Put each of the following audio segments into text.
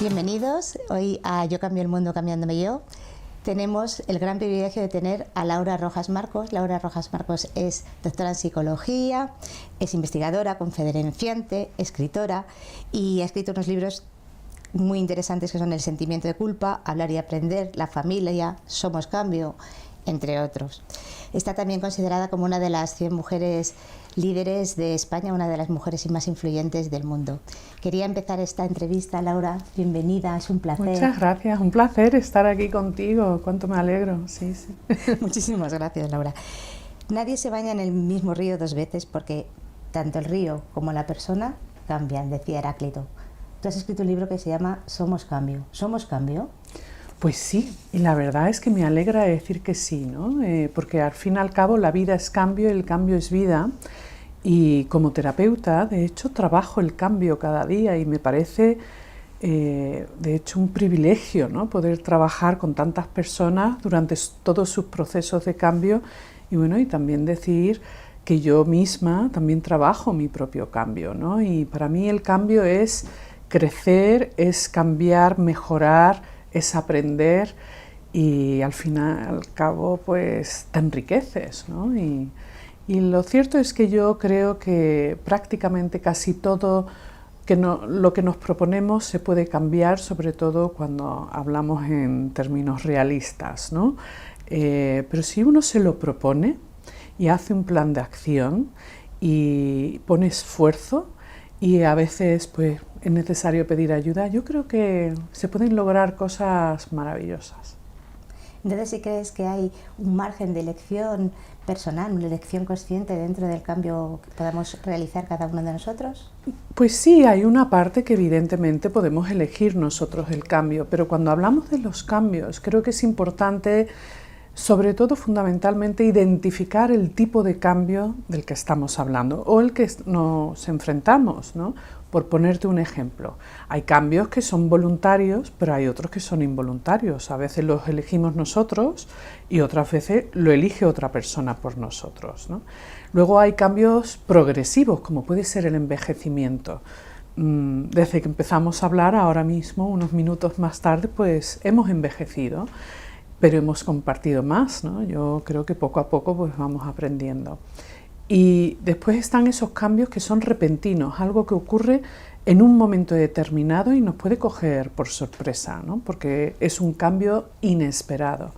Bienvenidos hoy a Yo Cambio el Mundo Cambiándome Yo. Tenemos el gran privilegio de tener a Laura Rojas Marcos. Laura Rojas Marcos es doctora en psicología, es investigadora, conferenciante, escritora y ha escrito unos libros muy interesantes que son El sentimiento de culpa, Hablar y aprender, La familia, Somos cambio, entre otros. Está también considerada como una de las 100 mujeres líderes de España, una de las mujeres más influyentes del mundo. Quería empezar esta entrevista, Laura, bienvenida, es un placer. Muchas gracias, un placer estar aquí contigo, cuánto me alegro, sí. Muchísimas gracias, Laura. Nadie se baña en el mismo río dos veces porque tanto el río como la persona cambian, decía Heráclito. Tú has escrito un libro que se llama Somos cambio. ¿Somos cambio? Pues sí, y la verdad es que me alegra decir que sí, ¿no? Porque al fin y al cabo la vida es cambio y el cambio es vida. Y como terapeuta, de hecho, trabajo el cambio cada día y me parece, de hecho, un privilegio, ¿no? Poder trabajar con tantas personas durante todos sus procesos de cambio y, bueno, y también decir que yo misma también trabajo mi propio cambio, ¿no? Y para mí el cambio es crecer, es cambiar, mejorar, es aprender y al final, al cabo, pues te enriqueces, ¿no? Y lo cierto es que yo creo que prácticamente casi todo lo que nos proponemos se puede cambiar, sobre todo cuando hablamos en términos realistas, ¿no? Pero si uno se lo propone y hace un plan de acción y pone esfuerzo y a veces pues, es necesario pedir ayuda, yo creo que se pueden lograr cosas maravillosas. Entonces, ¿sí crees que hay un margen de elección personal, una elección consciente dentro del cambio que podamos realizar cada uno de nosotros? Pues sí, hay una parte que evidentemente podemos elegir nosotros el cambio, pero cuando hablamos de los cambios, creo que es importante, sobre todo fundamentalmente, identificar el tipo de cambio del que estamos hablando o el que nos enfrentamos, ¿no? Por ponerte un ejemplo, hay cambios que son voluntarios, pero hay otros que son involuntarios. A veces los elegimos nosotros y otras veces lo elige otra persona por nosotros, ¿no? Luego hay cambios progresivos, como puede ser el envejecimiento. Desde que empezamos a hablar, ahora mismo, unos minutos más tarde, pues hemos envejecido, pero hemos compartido más, ¿no? Yo creo que poco a poco pues vamos aprendiendo. Y después están esos cambios que son repentinos, algo que ocurre en un momento determinado y nos puede coger por sorpresa, ¿no? Porque es un cambio inesperado.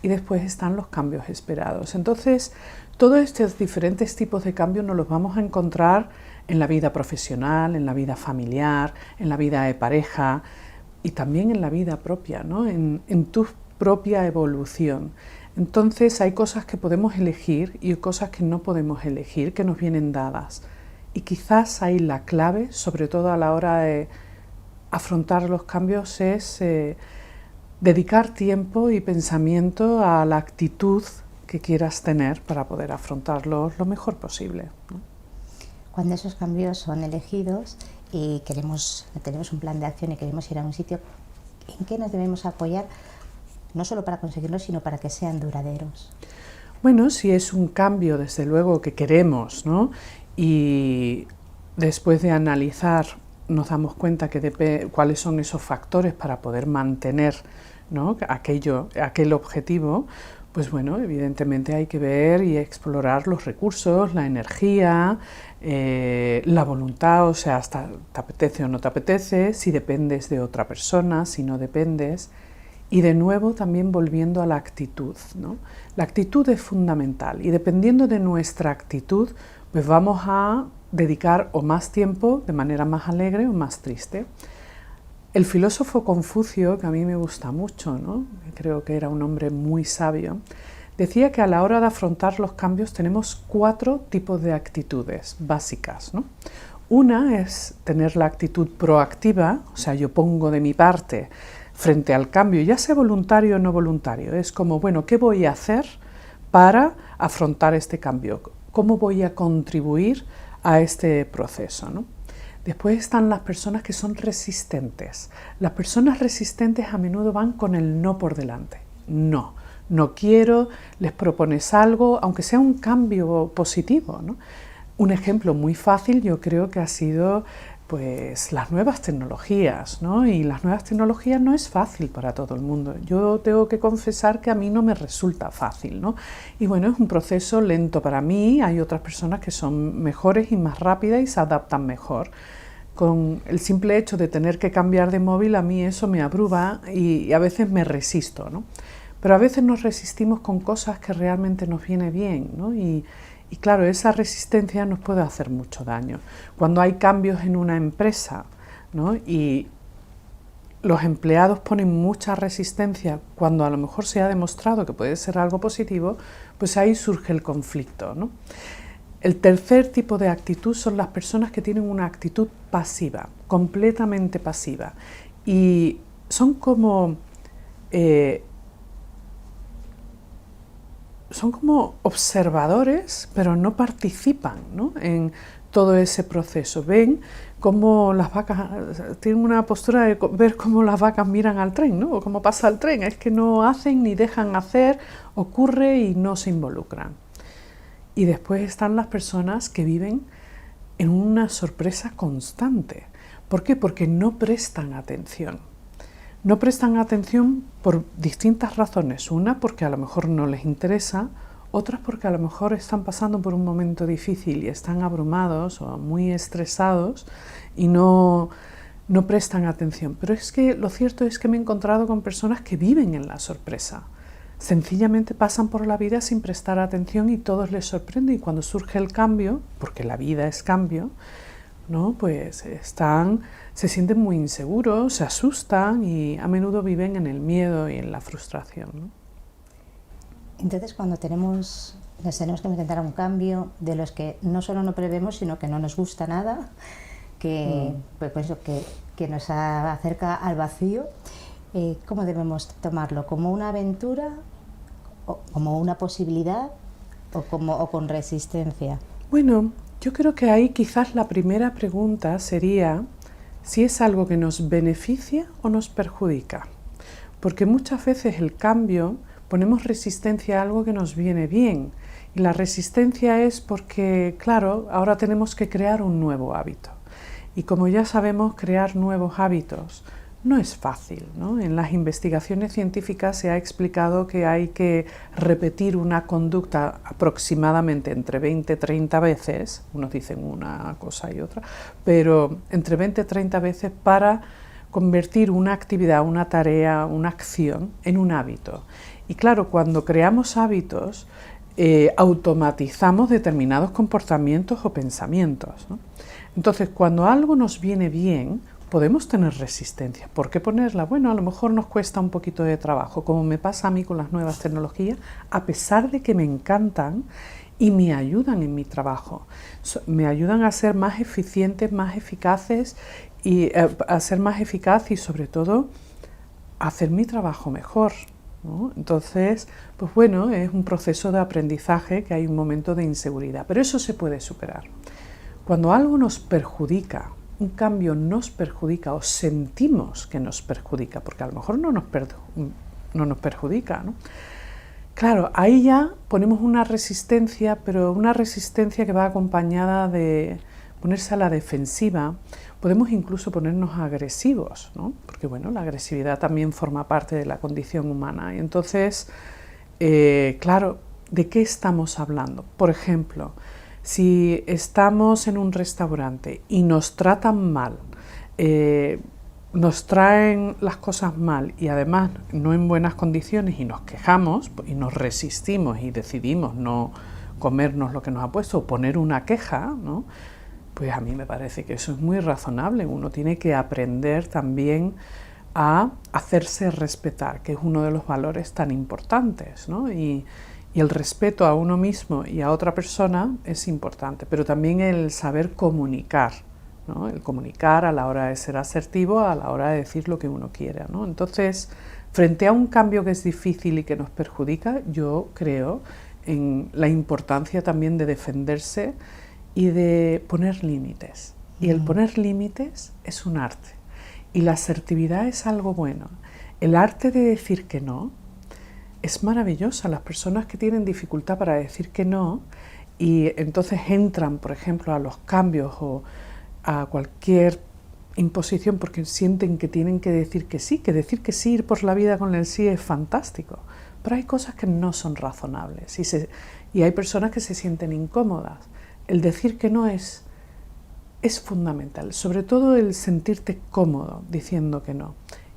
Y después están los cambios esperados. Entonces, todos estos diferentes tipos de cambios nos los vamos a encontrar en la vida profesional, en la vida familiar, en la vida de pareja y también en la vida propia, ¿no? En tu propia evolución. Entonces hay cosas que podemos elegir y cosas que no podemos elegir, que nos vienen dadas. Y quizás ahí la clave, sobre todo a la hora de afrontar los cambios, es dedicar tiempo y pensamiento a la actitud que quieras tener para poder afrontarlos lo mejor posible, ¿no? Cuando esos cambios son elegidos y tenemos un plan de acción y queremos ir a un sitio, ¿en qué nos debemos apoyar? No solo para conseguirlos, sino para que sean duraderos. Bueno, si es un cambio, desde luego, que queremos, ¿no? Y después de analizar nos damos cuenta que cuáles son esos factores para poder mantener, ¿no? aquel objetivo, pues bueno, evidentemente hay que ver y explorar los recursos, la energía, la voluntad, o sea, hasta te apetece o no te apetece, si dependes de otra persona, si no dependes. Y de nuevo también volviendo a la actitud, ¿no? La actitud es fundamental y dependiendo de nuestra actitud, pues vamos a dedicar o más tiempo de manera más alegre o más triste. El filósofo Confucio, que a mí me gusta mucho, ¿no? Creo que era un hombre muy sabio, decía que a la hora de afrontar los cambios tenemos 4 tipos de actitudes básicas, ¿no? Una es tener la actitud proactiva, o sea, yo pongo de mi parte frente al cambio, ya sea voluntario o no voluntario. Es como, bueno, ¿qué voy a hacer para afrontar este cambio? ¿Cómo voy a contribuir a este proceso, ¿no? Después están las personas que son resistentes. Las personas resistentes a menudo van con el no por delante. No quiero, les propones algo, aunque sea un cambio positivo, ¿no? Un ejemplo muy fácil yo creo que ha sido pues las nuevas tecnologías, ¿no? Y las nuevas tecnologías no es fácil para todo el mundo. Yo tengo que confesar que a mí no me resulta fácil, ¿no? Y bueno, es un proceso lento para mí, hay otras personas que son mejores y más rápidas y se adaptan mejor. Con el simple hecho de tener que cambiar de móvil, a mí eso me abruma y a veces me resisto, ¿no? Pero a veces nos resistimos con cosas que realmente nos viene bien, ¿no? Y claro, esa resistencia nos puede hacer mucho daño. Cuando hay cambios en una empresa, ¿no? Y los empleados ponen mucha resistencia cuando a lo mejor se ha demostrado que puede ser algo positivo, pues ahí surge el conflicto, ¿no? El tercer tipo de actitud son las personas que tienen una actitud pasiva, completamente pasiva. Y son como observadores, pero no participan, ¿no?, en todo ese proceso. Ven cómo las vacas, tienen una postura de ver cómo las vacas miran al tren, ¿no?, o cómo pasa el tren. Es que no hacen ni dejan hacer, ocurre y no se involucran. Y después están las personas que viven en una sorpresa constante. ¿Por qué? Porque no prestan atención. No prestan atención por distintas razones. Una, porque a lo mejor no les interesa. Otras, porque a lo mejor están pasando por un momento difícil y están abrumados o muy estresados y no prestan atención. Pero es que lo cierto es que me he encontrado con personas que viven en la sorpresa. Sencillamente pasan por la vida sin prestar atención y todo les sorprende. Y cuando surge el cambio, porque la vida es cambio, ¿no?, pues se sienten muy inseguros, se asustan y a menudo viven en el miedo y en la frustración, ¿no? Entonces, cuando nos tenemos que enfrentar a un cambio de los que no solo no prevemos, sino que no nos gusta nada, que nos acerca al vacío, ¿cómo debemos tomarlo? ¿Como una aventura, o como una posibilidad, o con resistencia? Bueno, yo creo que ahí quizás la primera pregunta sería si es algo que nos beneficia o nos perjudica. Porque muchas veces el cambio, ponemos resistencia a algo que nos viene bien. Y la resistencia es porque, claro, ahora tenemos que crear un nuevo hábito. Y como ya sabemos, crear nuevos hábitos no es fácil, ¿no? En las investigaciones científicas se ha explicado que hay que repetir una conducta aproximadamente entre 20 y 30 veces, unos dicen una cosa y otra, pero entre 20 y 30 veces para convertir una actividad, una tarea, una acción en un hábito. Y claro, cuando creamos hábitos, automatizamos determinados comportamientos o pensamientos, ¿no? Entonces, cuando algo nos viene bien, podemos tener resistencia. ¿Por qué ponerla? Bueno, a lo mejor nos cuesta un poquito de trabajo, como me pasa a mí con las nuevas tecnologías, a pesar de que me encantan y me ayudan en mi trabajo. Me ayudan a ser más eficientes, más eficaces, y a ser más eficaz y sobre todo a hacer mi trabajo mejor, ¿no? Entonces, pues bueno, es un proceso de aprendizaje, que hay un momento de inseguridad, pero eso se puede superar. Cuando algo nos perjudica, un cambio nos perjudica o sentimos que nos perjudica, porque a lo mejor no nos perjudica, ¿no? Claro, ahí ya ponemos una resistencia, pero una resistencia que va acompañada de ponerse a la defensiva. Podemos incluso ponernos agresivos, ¿no? Porque bueno, la agresividad también forma parte de la condición humana. Y entonces, claro, ¿de qué estamos hablando? Por ejemplo, si estamos en un restaurante y nos tratan mal, nos traen las cosas mal y además no en buenas condiciones y nos quejamos y nos resistimos y decidimos no comernos lo que nos ha puesto o poner una queja, ¿no?, pues a mí me parece que eso es muy razonable. Uno tiene que aprender también a hacerse respetar, que es uno de los valores tan importantes, ¿no? Y el respeto a uno mismo y a otra persona es importante, pero también el saber comunicar, ¿no? El comunicar a la hora de ser asertivo, a la hora de decir lo que uno quiere, ¿no? Entonces, frente a un cambio que es difícil y que nos perjudica, yo creo en la importancia también de defenderse y de poner límites. Y el poner límites es un arte. Y la asertividad es algo bueno. El arte de decir que no es maravillosa. Las personas que tienen dificultad para decir que no y entonces entran, por ejemplo, a los cambios o a cualquier imposición porque sienten que tienen que decir que sí, ir por la vida con el sí es fantástico, pero hay cosas que no son razonables y hay personas que se sienten incómodas. El decir que no es fundamental, sobre todo el sentirte cómodo diciendo que no.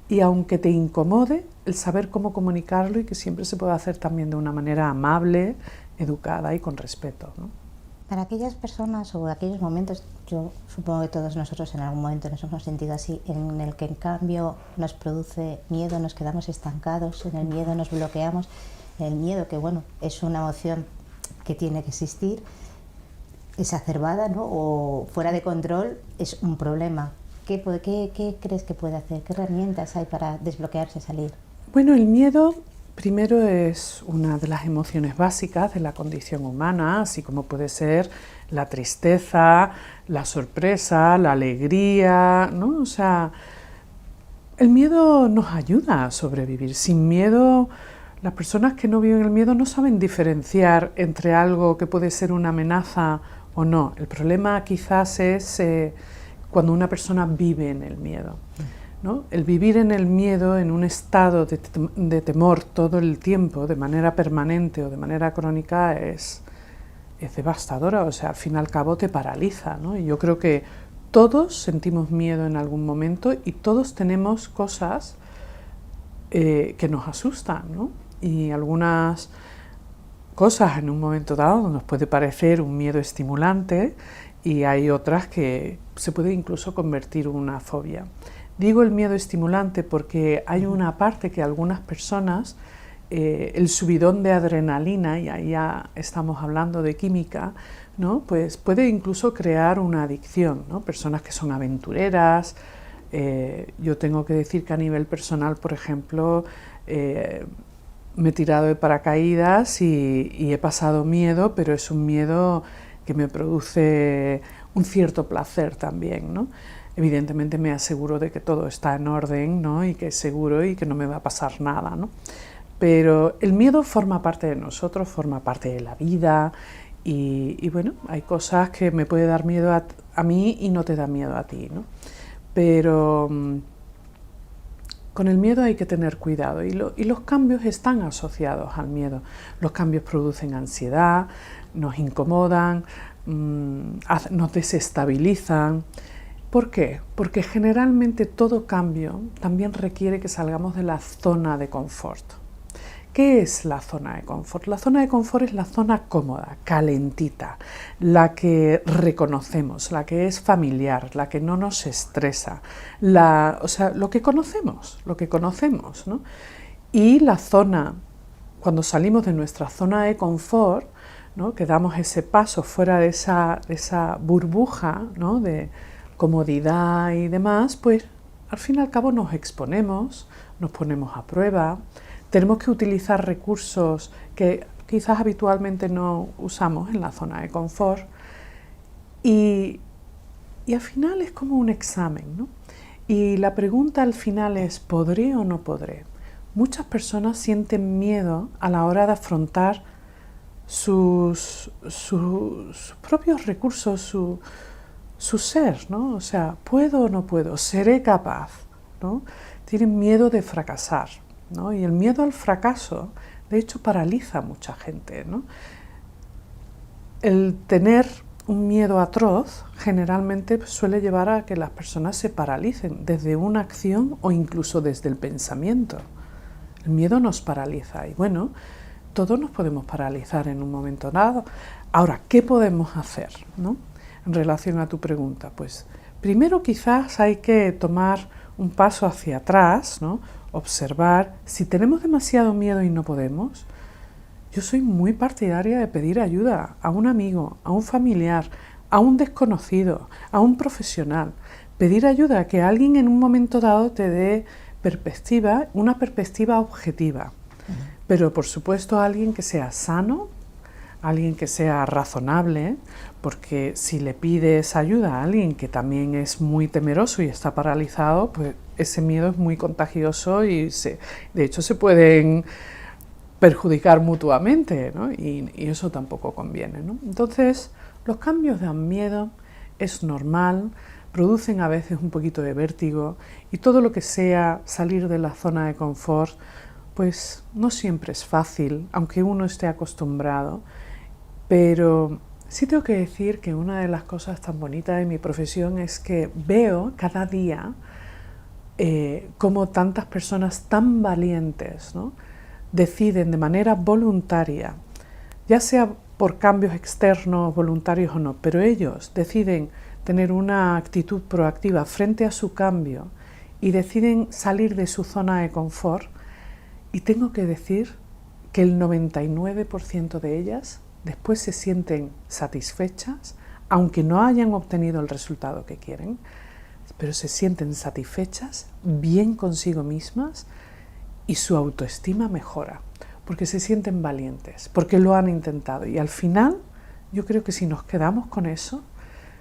Y aunque te incomode, el saber cómo comunicarlo y que siempre se puede hacer también de una manera amable, educada y con respeto, ¿no? Para aquellas personas o aquellos momentos, yo supongo que todos nosotros en algún momento nos hemos sentido así, en el que en cambio nos produce miedo, nos quedamos estancados, en el miedo nos bloqueamos, el miedo que bueno, es una emoción que tiene que existir, exacerbada, ¿no? O fuera de control, es un problema. ¿Qué crees que puede hacer? ¿Qué herramientas hay para desbloquearse, salir? Bueno, el miedo primero es una de las emociones básicas de la condición humana, así como puede ser la tristeza, la sorpresa, la alegría, ¿no? O sea, el miedo nos ayuda a sobrevivir. Sin miedo, las personas que no viven el miedo no saben diferenciar entre algo que puede ser una amenaza o no. El problema quizás es cuando una persona vive en el miedo, ¿no? El vivir en el miedo, en un estado de temor todo el tiempo, de manera permanente o de manera crónica, es devastadora. O sea, al fin y al cabo te paraliza, ¿no? Y yo creo que todos sentimos miedo en algún momento y todos tenemos cosas que nos asustan, ¿no? Y algunas cosas en un momento dado nos puede parecer un miedo estimulante y hay otras que se puede incluso convertir en una fobia. Digo el miedo estimulante porque hay una parte que algunas personas, el subidón de adrenalina, y ahí ya estamos hablando de química, ¿no? Pues puede incluso crear una adicción, ¿no? Personas que son aventureras, yo tengo que decir que a nivel personal, por ejemplo, me he tirado de paracaídas y he pasado miedo, pero es un miedo que me produce un cierto placer también, ¿no? Evidentemente me aseguro de que todo está en orden, ¿no? Y que es seguro y que no me va a pasar nada, ¿no? Pero el miedo forma parte de nosotros, forma parte de la vida y bueno, hay cosas que me puede dar miedo a mí y no te da miedo a ti, ¿no? Pero con el miedo hay que tener cuidado y los cambios están asociados al miedo. Los cambios producen ansiedad, nos incomodan, nos desestabilizan. ¿Por qué? Porque generalmente todo cambio también requiere que salgamos de la zona de confort. ¿Qué es la zona de confort? La zona de confort es la zona cómoda, calentita, la que reconocemos, la que es familiar, la que no nos estresa, o sea, lo que conocemos, ¿no? Y la zona, cuando salimos de nuestra zona de confort, ¿no? Que damos ese paso fuera de esa burbuja, ¿no? De comodidad y demás, pues al fin y al cabo nos exponemos, nos ponemos a prueba, tenemos que utilizar recursos que quizás habitualmente no usamos en la zona de confort y al final es como un examen, ¿no? Y la pregunta al final es ¿podré o no podré? Muchas personas sienten miedo a la hora de afrontar sus propios recursos, su ser, ¿no? O sea, ¿puedo o no puedo? ¿Seré capaz? ¿No? Tienen miedo de fracasar, ¿no? Y el miedo al fracaso, de hecho, paraliza a mucha gente, ¿no? El tener un miedo atroz generalmente suele llevar a que las personas se paralicen desde una acción o incluso desde el pensamiento. El miedo nos paraliza y bueno, todos nos podemos paralizar en un momento dado. Ahora, ¿qué podemos hacer, ¿no? En relación a tu pregunta, pues primero quizás hay que tomar un paso hacia atrás, ¿no? Observar si tenemos demasiado miedo y no podemos. Yo soy muy partidaria de pedir ayuda a un amigo, a un familiar, a un desconocido, a un profesional. Pedir ayuda a que alguien en un momento dado te dé perspectiva, una perspectiva objetiva. Pero por supuesto alguien que sea sano, alguien que sea razonable, porque si le pides ayuda a alguien que también es muy temeroso y está paralizado, pues ese miedo es muy contagioso y de hecho se pueden perjudicar mutuamente, ¿no? Y eso tampoco conviene, ¿no? Entonces, los cambios dan miedo, es normal, producen a veces un poquito de vértigo y todo lo que sea salir de la zona de confort, pues no siempre es fácil, aunque uno esté acostumbrado, pero sí tengo que decir que una de las cosas tan bonitas de mi profesión es que veo cada día cómo tantas personas tan valientes, ¿no?, deciden de manera voluntaria, ya sea por cambios externos, voluntarios o no, pero ellos deciden tener una actitud proactiva frente a su cambio y deciden salir de su zona de confort, y tengo que decir que el 99% de ellas después se sienten satisfechas, aunque no hayan obtenido el resultado que quieren, pero se sienten satisfechas, bien consigo mismas, y su autoestima mejora, porque se sienten valientes, porque lo han intentado. Y al final, yo creo que si nos quedamos con eso,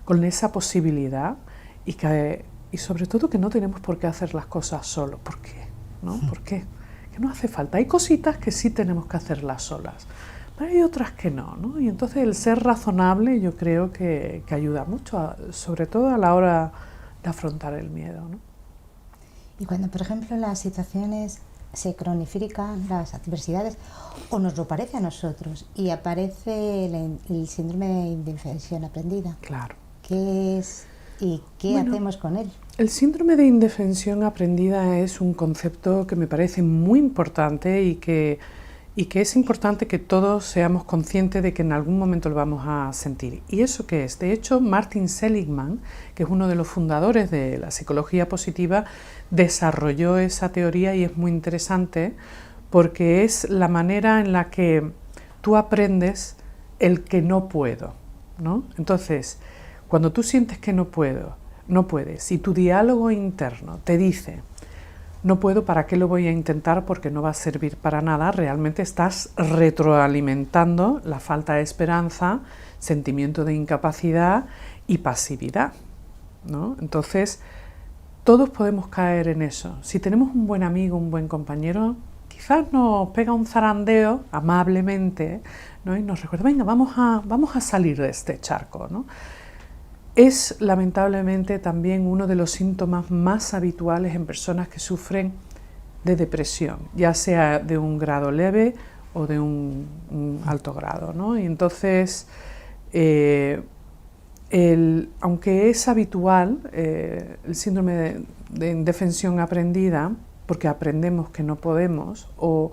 con esa posibilidad, y sobre todo que no tenemos por qué hacer las cosas solos. ¿Por qué? ¿No? ¿Por qué? Que no hace falta. Hay cositas que sí tenemos que hacerlas solas, pero hay otras que no, ¿no? Y entonces el ser razonable yo creo que ayuda mucho, sobre todo a la hora de afrontar el miedo, ¿no? Y cuando, por ejemplo, las situaciones se cronifican, las adversidades, o nos lo parece a nosotros, y aparece el síndrome de indefensión aprendida. Claro. ¿Qué es y qué hacemos con él? El síndrome de indefensión aprendida es un concepto que me parece muy importante y que es importante que todos seamos conscientes de que en algún momento lo vamos a sentir. ¿Y eso qué es? De hecho, Martin Seligman, que es uno de los fundadores de la psicología positiva, desarrolló esa teoría, y es muy interesante porque es la manera en la que tú aprendes el que no puedo, ¿no? Entonces, cuando tú sientes que no puedes, y tu diálogo interno te dice: no puedo, ¿para qué lo voy a intentar? Porque no va a servir para nada. Realmente estás retroalimentando la falta de esperanza, sentimiento de incapacidad y pasividad, ¿no? Entonces, todos podemos caer en eso. Si tenemos un buen amigo, un buen compañero, quizás nos pega un zarandeo amablemente, ¿no?, y nos recuerda: venga, vamos a salir de este charco, ¿no? Es lamentablemente también uno de los síntomas más habituales en personas que sufren de depresión, ya sea de un grado leve o de un alto grado, ¿no? Y entonces, aunque es habitual el síndrome de indefensión aprendida, porque aprendemos que no podemos, o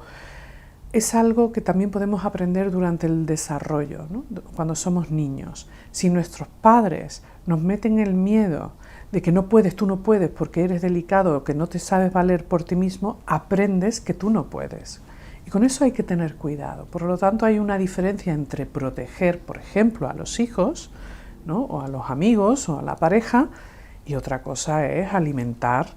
es algo que también podemos aprender durante el desarrollo, ¿no?, cuando somos niños. Si nuestros padres nos meten el miedo de que no puedes, tú no puedes porque eres delicado o que no te sabes valer por ti mismo, aprendes que tú no puedes. Y con eso hay que tener cuidado. Por lo tanto, hay una diferencia entre proteger, por ejemplo, a los hijos, ¿no?, o a los amigos o a la pareja, y otra cosa es alimentar,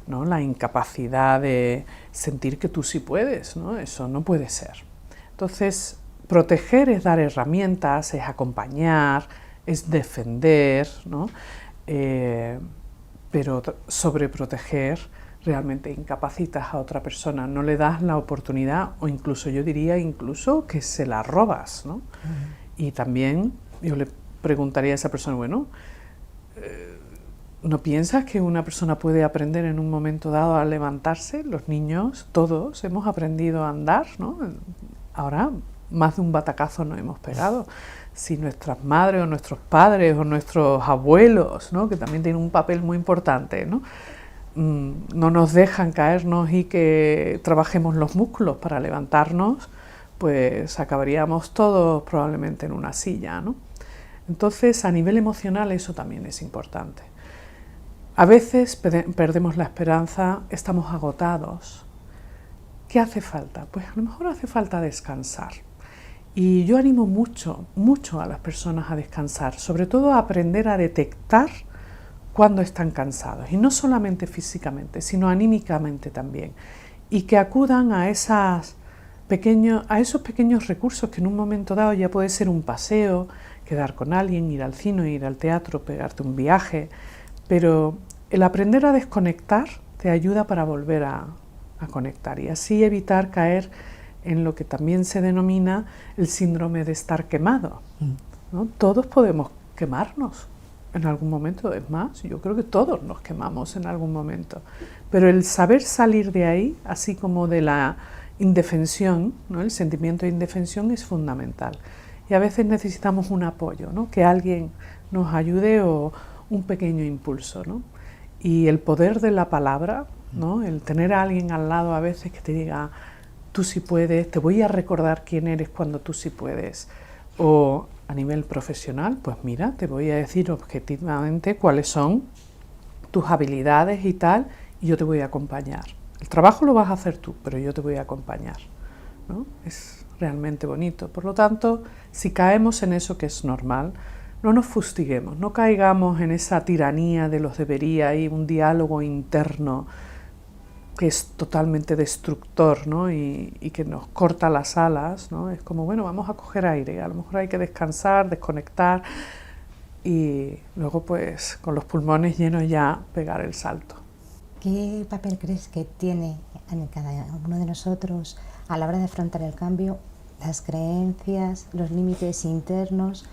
¿no?, la incapacidad de sentir que tú sí puedes, ¿no? Eso no puede ser. Entonces, proteger es dar herramientas, es acompañar, es defender, ¿no? Pero sobreproteger realmente incapacitas a otra persona, no le das la oportunidad, o incluso yo diría incluso que se la robas, ¿no? Y también yo le preguntaría a esa persona: bueno, ¿no piensas que una persona puede aprender en un momento dado a levantarse? Los niños, todos, hemos aprendido a andar, ¿no? Ahora, más de un batacazo nos hemos pegado. Si nuestras madres o nuestros padres o nuestros abuelos, ¿no?, que también tienen un papel muy importante, ¿no?, no nos dejan caernos y que trabajemos los músculos para levantarnos, pues acabaríamos todos probablemente en una silla, ¿no? Entonces, a nivel emocional eso también es importante. A veces perdemos la esperanza, estamos agotados. ¿Qué hace falta? Pues a lo mejor hace falta descansar. Y yo animo mucho, mucho a las personas a descansar, sobre todo a aprender a detectar cuando están cansados, y no solamente físicamente, sino anímicamente también, y que acudan a esos pequeños recursos que en un momento dado ya puede ser un paseo, quedar con alguien, ir al cine, ir al teatro, pegarte un viaje, pero el aprender a desconectar te ayuda para volver a conectar, y así evitar caer en lo que también se denomina el síndrome de estar quemado, ¿no? Todos podemos quemarnos en algún momento, es más, yo creo que todos nos quemamos en algún momento. Pero el saber salir de ahí, así como de la indefensión, ¿no? El sentimiento de indefensión es fundamental. Y a veces necesitamos un apoyo, ¿no? Que alguien nos ayude o un pequeño impulso, ¿no? Y el poder de la palabra, ¿no? El tener a alguien al lado a veces que te diga, tú sí puedes, te voy a recordar quién eres cuando tú sí puedes. O a nivel profesional, pues mira, te voy a decir objetivamente cuáles son tus habilidades y tal, y yo te voy a acompañar. El trabajo lo vas a hacer tú, pero yo te voy a acompañar, ¿no? Es realmente bonito. Por lo tanto, si caemos en eso, que es normal, no nos fustiguemos, no caigamos en esa tiranía de los debería y un diálogo interno que es totalmente destructor, ¿no? y que nos corta las alas, ¿no? Es como, bueno, vamos a coger aire, a lo mejor hay que descansar, desconectar y luego pues con los pulmones llenos ya pegar el salto. ¿Qué papel crees que tiene en cada uno de nosotros a la hora de afrontar el cambio las creencias, los límites internos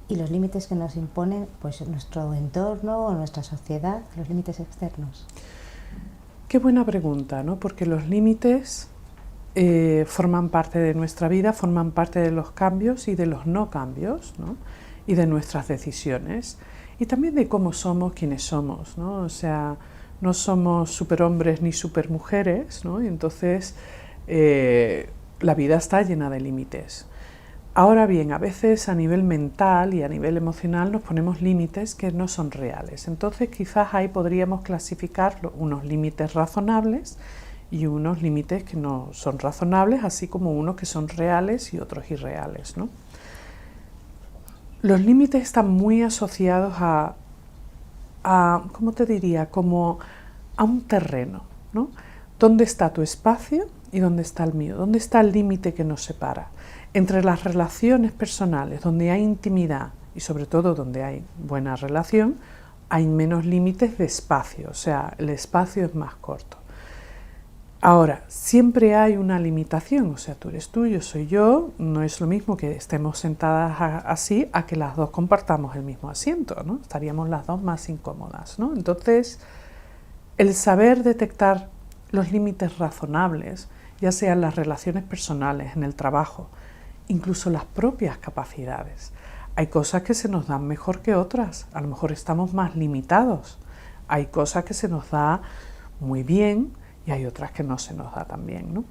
y los límites que nos imponen pues nuestro entorno o nuestra sociedad, los límites externos? Qué buena pregunta, ¿no? Porque los límites forman parte de nuestra vida, forman parte de los cambios y de los no cambios, ¿no? Y de nuestras decisiones y también de cómo somos, quiénes somos, ¿no? O sea, no somos superhombres ni supermujeres, ¿no? Y entonces la vida está llena de límites. Ahora bien, a veces a nivel mental y a nivel emocional nos ponemos límites que no son reales. Entonces quizás ahí podríamos clasificar unos límites razonables y unos límites que no son razonables, así como unos que son reales y otros irreales, ¿no? Los límites están muy asociados a ¿cómo te diría? Como a un terreno, ¿no? ¿Dónde está tu espacio y dónde está el mío? ¿Dónde está el límite que nos separa? Entre las relaciones personales, donde hay intimidad y sobre todo donde hay buena relación, hay menos límites de espacio, o sea, el espacio es más corto. Ahora, siempre hay una limitación, o sea, tú eres tú, yo soy yo, no es lo mismo que estemos sentadas así a que las dos compartamos el mismo asiento, ¿no? Estaríamos las dos más incómodas, ¿no? Entonces, el saber detectar los límites razonables, ya sean las relaciones personales, en el trabajo, incluso las propias capacidades. Hay cosas que se nos dan mejor que otras, a lo mejor estamos más limitados. Hay cosas que se nos da muy bien y hay otras que no se nos da tan bien, ¿no?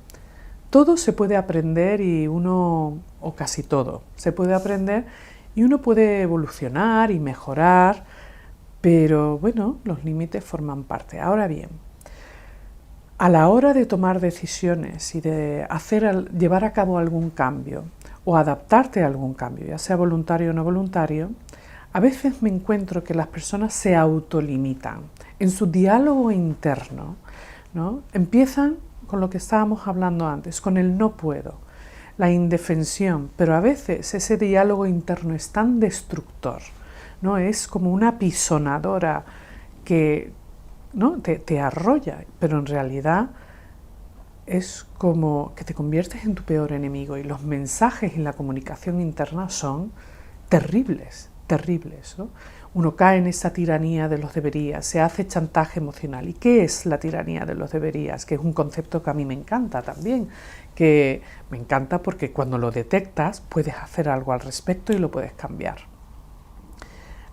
Todo se puede aprender y uno, o casi todo, se puede aprender y uno puede evolucionar y mejorar, pero bueno, los límites forman parte. Ahora bien, a la hora de tomar decisiones y de llevar a cabo algún cambio o adaptarte a algún cambio, ya sea voluntario o no voluntario, a veces me encuentro que las personas se autolimitan en su diálogo interno, ¿no? Empiezan con lo que estábamos hablando antes, con el no puedo, la indefensión, pero a veces ese diálogo interno es tan destructor, ¿no? Es como una apisonadora que, ¿no? te arrolla, pero en realidad es como que te conviertes en tu peor enemigo y los mensajes en la comunicación interna son terribles, terribles, ¿no? Uno cae en esa tiranía de los deberías, se hace chantaje emocional. ¿Y qué es la tiranía de los deberías? Que es un concepto que a mí me encanta también, que me encanta porque cuando lo detectas puedes hacer algo al respecto y lo puedes cambiar.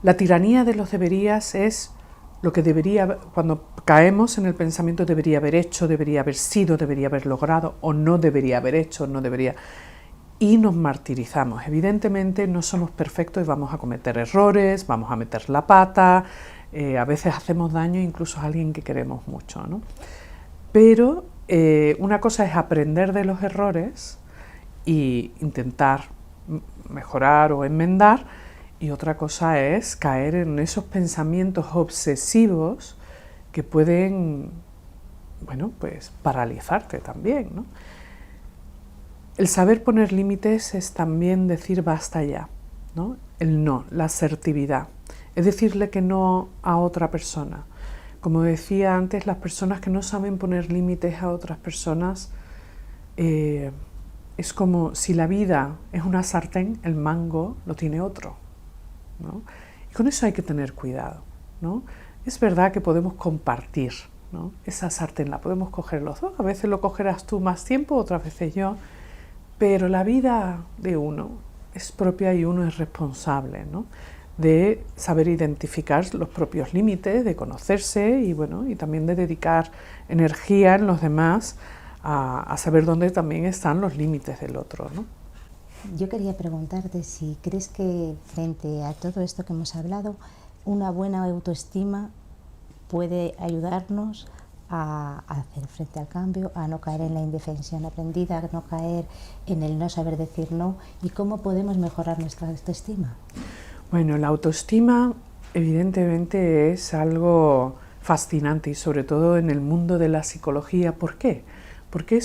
La tiranía de los deberías es lo que cuando caemos en el pensamiento debería haber hecho, debería haber sido, debería haber logrado, o no debería haber hecho, no debería, y nos martirizamos. Evidentemente no somos perfectos y vamos a cometer errores, vamos a meter la pata, a veces hacemos daño incluso a alguien que queremos mucho, ¿no? Pero una cosa es aprender de los errores e intentar mejorar o enmendar, y otra cosa es caer en esos pensamientos obsesivos que pueden, bueno, pues paralizarte también, ¿no? El saber poner límites es también decir basta ya, ¿no? El no, la asertividad, es decirle que no a otra persona. Como decía antes, las personas que no saben poner límites a otras personas, es como si la vida es una sartén, el mango lo tiene otro, ¿no? Y con eso hay que tener cuidado, ¿no? Es verdad que podemos compartir, ¿no? Esa sartén la podemos coger los dos, a veces lo cogerás tú más tiempo, otras veces yo, pero la vida de uno es propia y uno es responsable, ¿no? De saber identificar los propios límites, de conocerse y, bueno, y también de dedicar energía en los demás a saber dónde también están los límites del otro, ¿no? Yo quería preguntarte si crees que frente a todo esto que hemos hablado, una buena autoestima puede ayudarnos a hacer frente al cambio, a no caer en la indefensión aprendida, a no caer en el no saber decir no, y cómo podemos mejorar nuestra autoestima. Bueno, la autoestima evidentemente es algo fascinante y sobre todo en el mundo de la psicología. ¿Por qué? Porque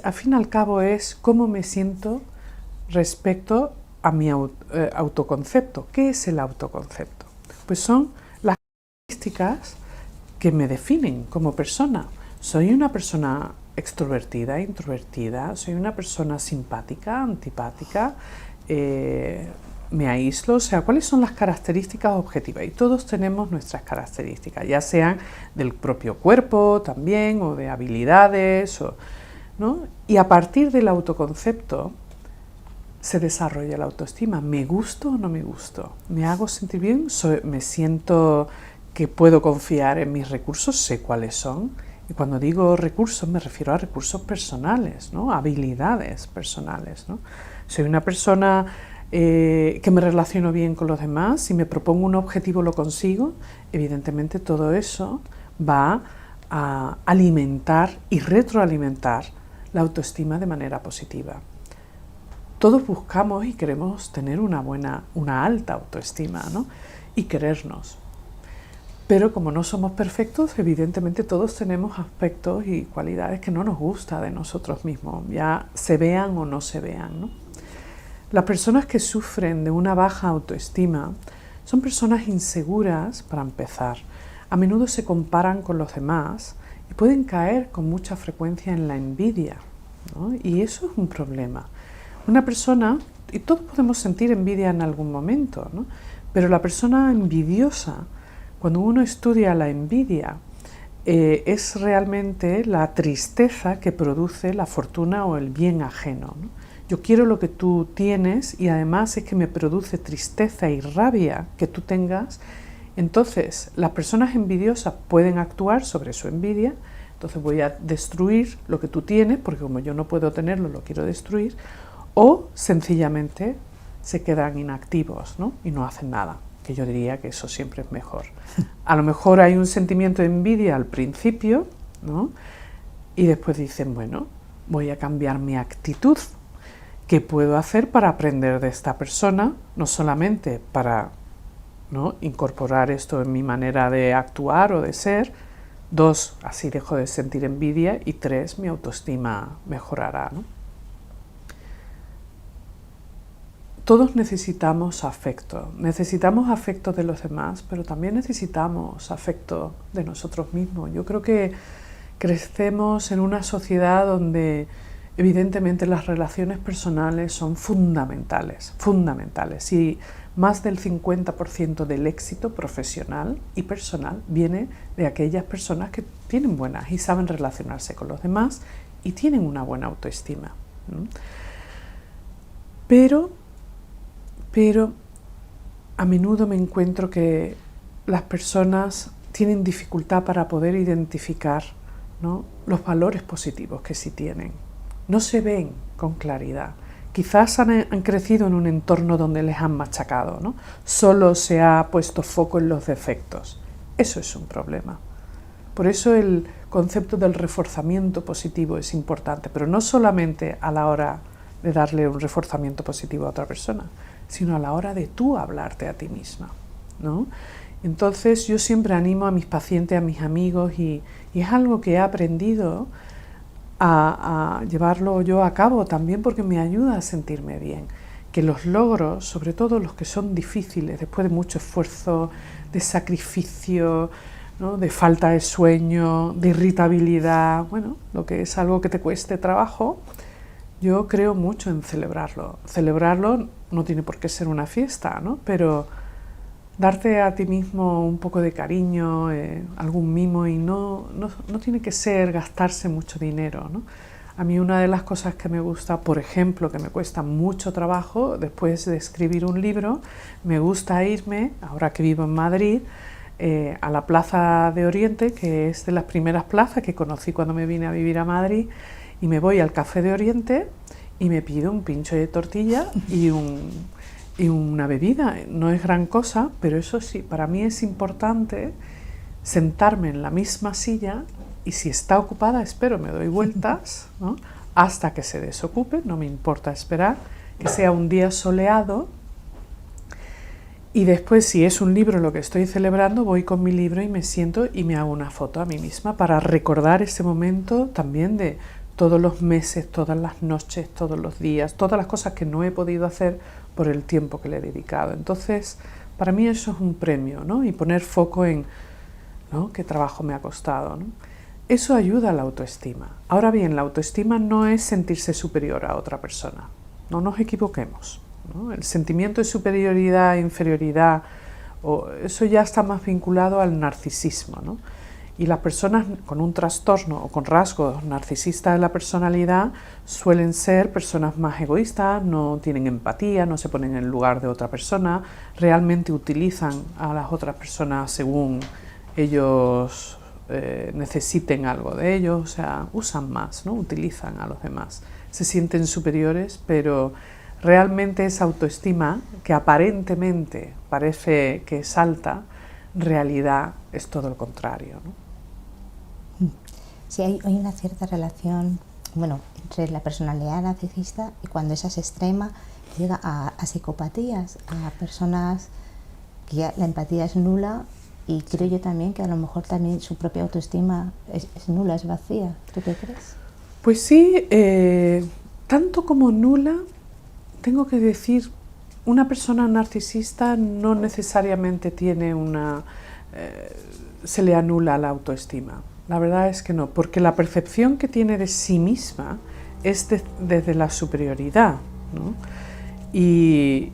al fin y al cabo es cómo me siento respecto a mi autoconcepto. ¿Qué es el autoconcepto? Pues son las características que me definen como persona. ¿Soy una persona extrovertida, introvertida? ¿Soy una persona simpática, antipática? ¿Me aíslo? O sea, ¿cuáles son las características objetivas? Y todos tenemos nuestras características, ya sean del propio cuerpo también, o de habilidades, ¿no? Y a partir del autoconcepto se desarrolla la autoestima. ¿Me gusto o no me gusto? ¿Me hago sentir bien? ¿Me siento que puedo confiar en mis recursos? ¿Sé cuáles son? Y cuando digo recursos me refiero a recursos personales, ¿no? Habilidades personales, ¿no? Soy una persona que me relaciono bien con los demás, si me propongo un objetivo lo consigo, evidentemente todo eso va a alimentar y retroalimentar la autoestima de manera positiva. Todos buscamos y queremos tener una alta autoestima, ¿no? Y querernos. Pero como no somos perfectos, evidentemente todos tenemos aspectos y cualidades que no nos gusta de nosotros mismos, ya se vean o no se vean, ¿no? Las personas que sufren de una baja autoestima son personas inseguras, para empezar. A menudo se comparan con los demás y pueden caer con mucha frecuencia en la envidia, ¿no? Y eso es un problema. Una persona, y todos podemos sentir envidia en algún momento, ¿no? Pero la persona envidiosa, cuando uno estudia la envidia, es realmente la tristeza que produce la fortuna o el bien ajeno, ¿no? Yo quiero lo que tú tienes y además es que me produce tristeza y rabia que tú tengas. Entonces, las personas envidiosas pueden actuar sobre su envidia. Entonces voy a destruir lo que tú tienes, porque como yo no puedo tenerlo, lo quiero destruir. O sencillamente se quedan inactivos, ¿no? Y no hacen nada, que yo diría que eso siempre es mejor. A lo mejor hay un sentimiento de envidia al principio, ¿no? Y después dicen, bueno, voy a cambiar mi actitud. ¿Qué puedo hacer para aprender de esta persona? No solamente para, ¿no?, incorporar esto en mi manera de actuar o de ser. 2, así dejo de sentir envidia. Y 3, mi autoestima mejorará, ¿no? Todos necesitamos afecto de los demás, pero también necesitamos afecto de nosotros mismos. Yo creo que crecemos en una sociedad donde evidentemente las relaciones personales son fundamentales, y más del 50% del éxito profesional y personal viene de aquellas personas que tienen buenas y saben relacionarse con los demás y tienen una buena autoestima, ¿no? Pero a menudo me encuentro que las personas tienen dificultad para poder identificar, ¿no?, los valores positivos que sí tienen. No se ven con claridad. Quizás han crecido en un entorno donde les han machacado, ¿no? Solo se ha puesto foco en los defectos. Eso es un problema. Por eso el concepto del reforzamiento positivo es importante, pero no solamente a la hora de darle un reforzamiento positivo a otra persona, sino a la hora de tú hablarte a ti misma, ¿no? Entonces yo siempre animo a mis pacientes, a mis amigos, y es algo que he aprendido a llevarlo yo a cabo también porque me ayuda a sentirme bien, que los logros, sobre todo los que son difíciles, después de mucho esfuerzo, de sacrificio, ¿no?, de falta de sueño, de irritabilidad, bueno, lo que es algo que te cueste trabajo, yo creo mucho en celebrarlo. Celebrarlo no tiene por qué ser una fiesta, ¿no?, pero darte a ti mismo un poco de cariño, algún mimo, y no tiene que ser gastarse mucho dinero, ¿no? A mí una de las cosas que me gusta, por ejemplo, que me cuesta mucho trabajo después de escribir un libro, me gusta irme, ahora que vivo en Madrid, a la Plaza de Oriente, que es de las primeras plazas que conocí cuando me vine a vivir a Madrid, y me voy al Café de Oriente y me pido un pincho de tortilla y una bebida. No es gran cosa, pero eso sí, para mí es importante sentarme en la misma silla, y si está ocupada, espero, me doy vueltas, ¿no?, hasta que se desocupe, no me importa esperar, que sea un día soleado, y después, si es un libro lo que estoy celebrando, voy con mi libro y me siento y me hago una foto a mí misma para recordar ese momento también de todos los meses, todas las noches, todos los días, todas las cosas que no he podido hacer por el tiempo que le he dedicado. Entonces, para mí eso es un premio, ¿no? Y poner foco en, ¿no?, qué trabajo me ha costado, ¿no? Eso ayuda a la autoestima. Ahora bien, la autoestima no es sentirse superior a otra persona. No nos equivoquemos, ¿no? El sentimiento de superioridad, inferioridad, eso ya está más vinculado al narcisismo, ¿no? Y las personas con un trastorno o con rasgos narcisistas de la personalidad suelen ser personas más egoístas, no tienen empatía, no se ponen en el lugar de otra persona, realmente utilizan a las otras personas según ellos necesiten algo de ellos, o sea, usan más, ¿no? Utilizan a los demás, se sienten superiores, pero realmente esa autoestima, que aparentemente parece que es alta, en realidad es todo lo contrario, ¿no? Sí, hay una cierta relación, bueno, entre la personalidad narcisista y cuando esa es extrema llega a psicopatías, a personas que ya la empatía es nula. Y creo yo también que a lo mejor también su propia autoestima es nula, es vacía. ¿Tú qué crees? Pues sí, tanto como nula, tengo que decir, una persona narcisista no necesariamente tiene se le anula la autoestima. La verdad es que no, porque la percepción que tiene de sí misma es desde la superioridad, ¿no? Y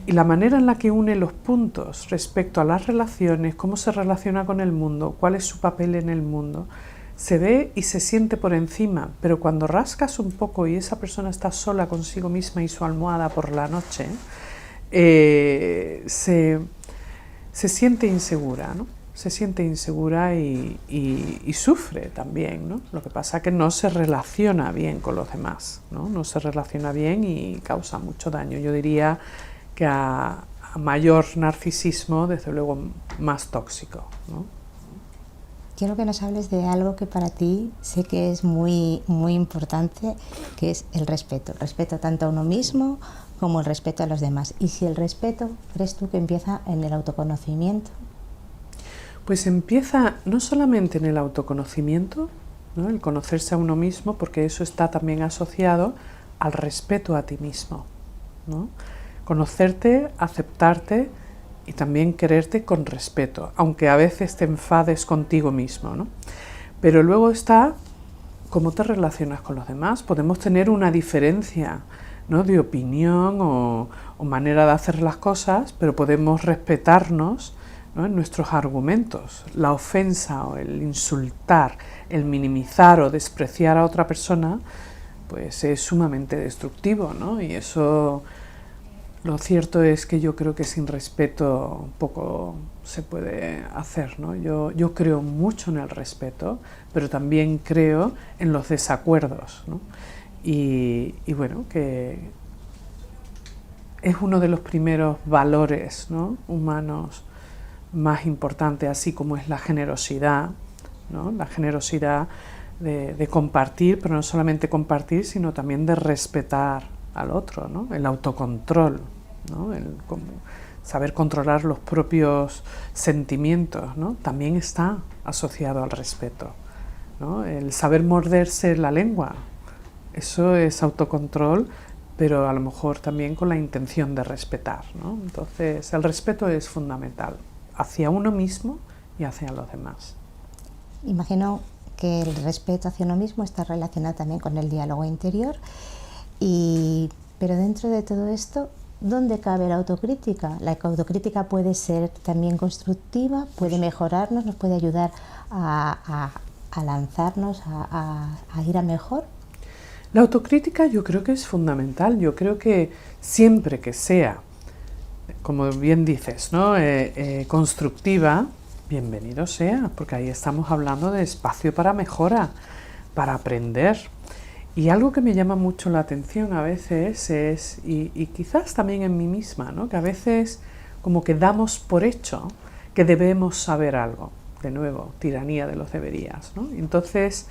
la manera en la que une los puntos respecto a las relaciones, cómo se relaciona con el mundo, cuál es su papel en el mundo, se ve y se siente por encima, pero cuando rascas un poco y esa persona está sola consigo misma y su almohada por la noche, se siente insegura, ¿no? Se siente insegura y sufre también, ¿no? Lo que pasa es que no se relaciona bien con los demás, ¿no? No se relaciona bien y causa mucho daño. Yo diría que a mayor narcisismo, desde luego, más tóxico, ¿no? Quiero que nos hables de algo que para ti sé que es muy, muy importante, que es el respeto. Respeto tanto a uno mismo como el respeto a los demás. Y si el respeto, ¿crees tú que empieza en el autoconocimiento? Pues empieza no solamente en el autoconocimiento, ¿no?, el conocerse a uno mismo, porque eso está también asociado al respeto a ti mismo, ¿no? Conocerte, aceptarte y también quererte con respeto, aunque a veces te enfades contigo mismo, ¿no? Pero luego está cómo te relacionas con los demás. Podemos tener una diferencia, ¿no?, de opinión o manera de hacer las cosas, pero podemos respetarnos, ¿no?, en nuestros argumentos. La ofensa o el insultar, el minimizar o despreciar a otra persona, pues es sumamente destructivo, ¿no? Y eso, lo cierto es que yo creo que sin respeto poco se puede hacer, ¿no? Yo creo mucho en el respeto, pero también creo en los desacuerdos, ¿no? Y bueno, que es uno de los primeros valores, ¿no?, humanos más importantes, así como es la generosidad, ¿no? La generosidad de compartir, pero no solamente compartir, sino también de respetar al otro, ¿no? El autocontrol, ¿no? Saber controlar los propios sentimientos, ¿no?, también está asociado al respeto, ¿no? El saber morderse la lengua, eso es autocontrol, pero a lo mejor también con la intención de respetar, ¿no? Entonces, el respeto es fundamental hacia uno mismo y hacia los demás. Imagino que el respeto hacia uno mismo está relacionado también con el diálogo interior, pero dentro de todo esto, ¿dónde cabe la autocrítica? La autocrítica puede ser también constructiva, puede mejorarnos, nos puede ayudar a lanzarnos, a ir a mejor. La autocrítica yo creo que es fundamental. Yo creo que siempre que sea, como bien dices, ¿no? Constructiva, bienvenido sea, porque ahí estamos hablando de espacio para mejora, para aprender. Y algo que me llama mucho la atención a veces es, y quizás también en mí misma, ¿no? Que a veces como que damos por hecho que debemos saber algo. De nuevo, tiranía de los deberías, ¿no? Entonces,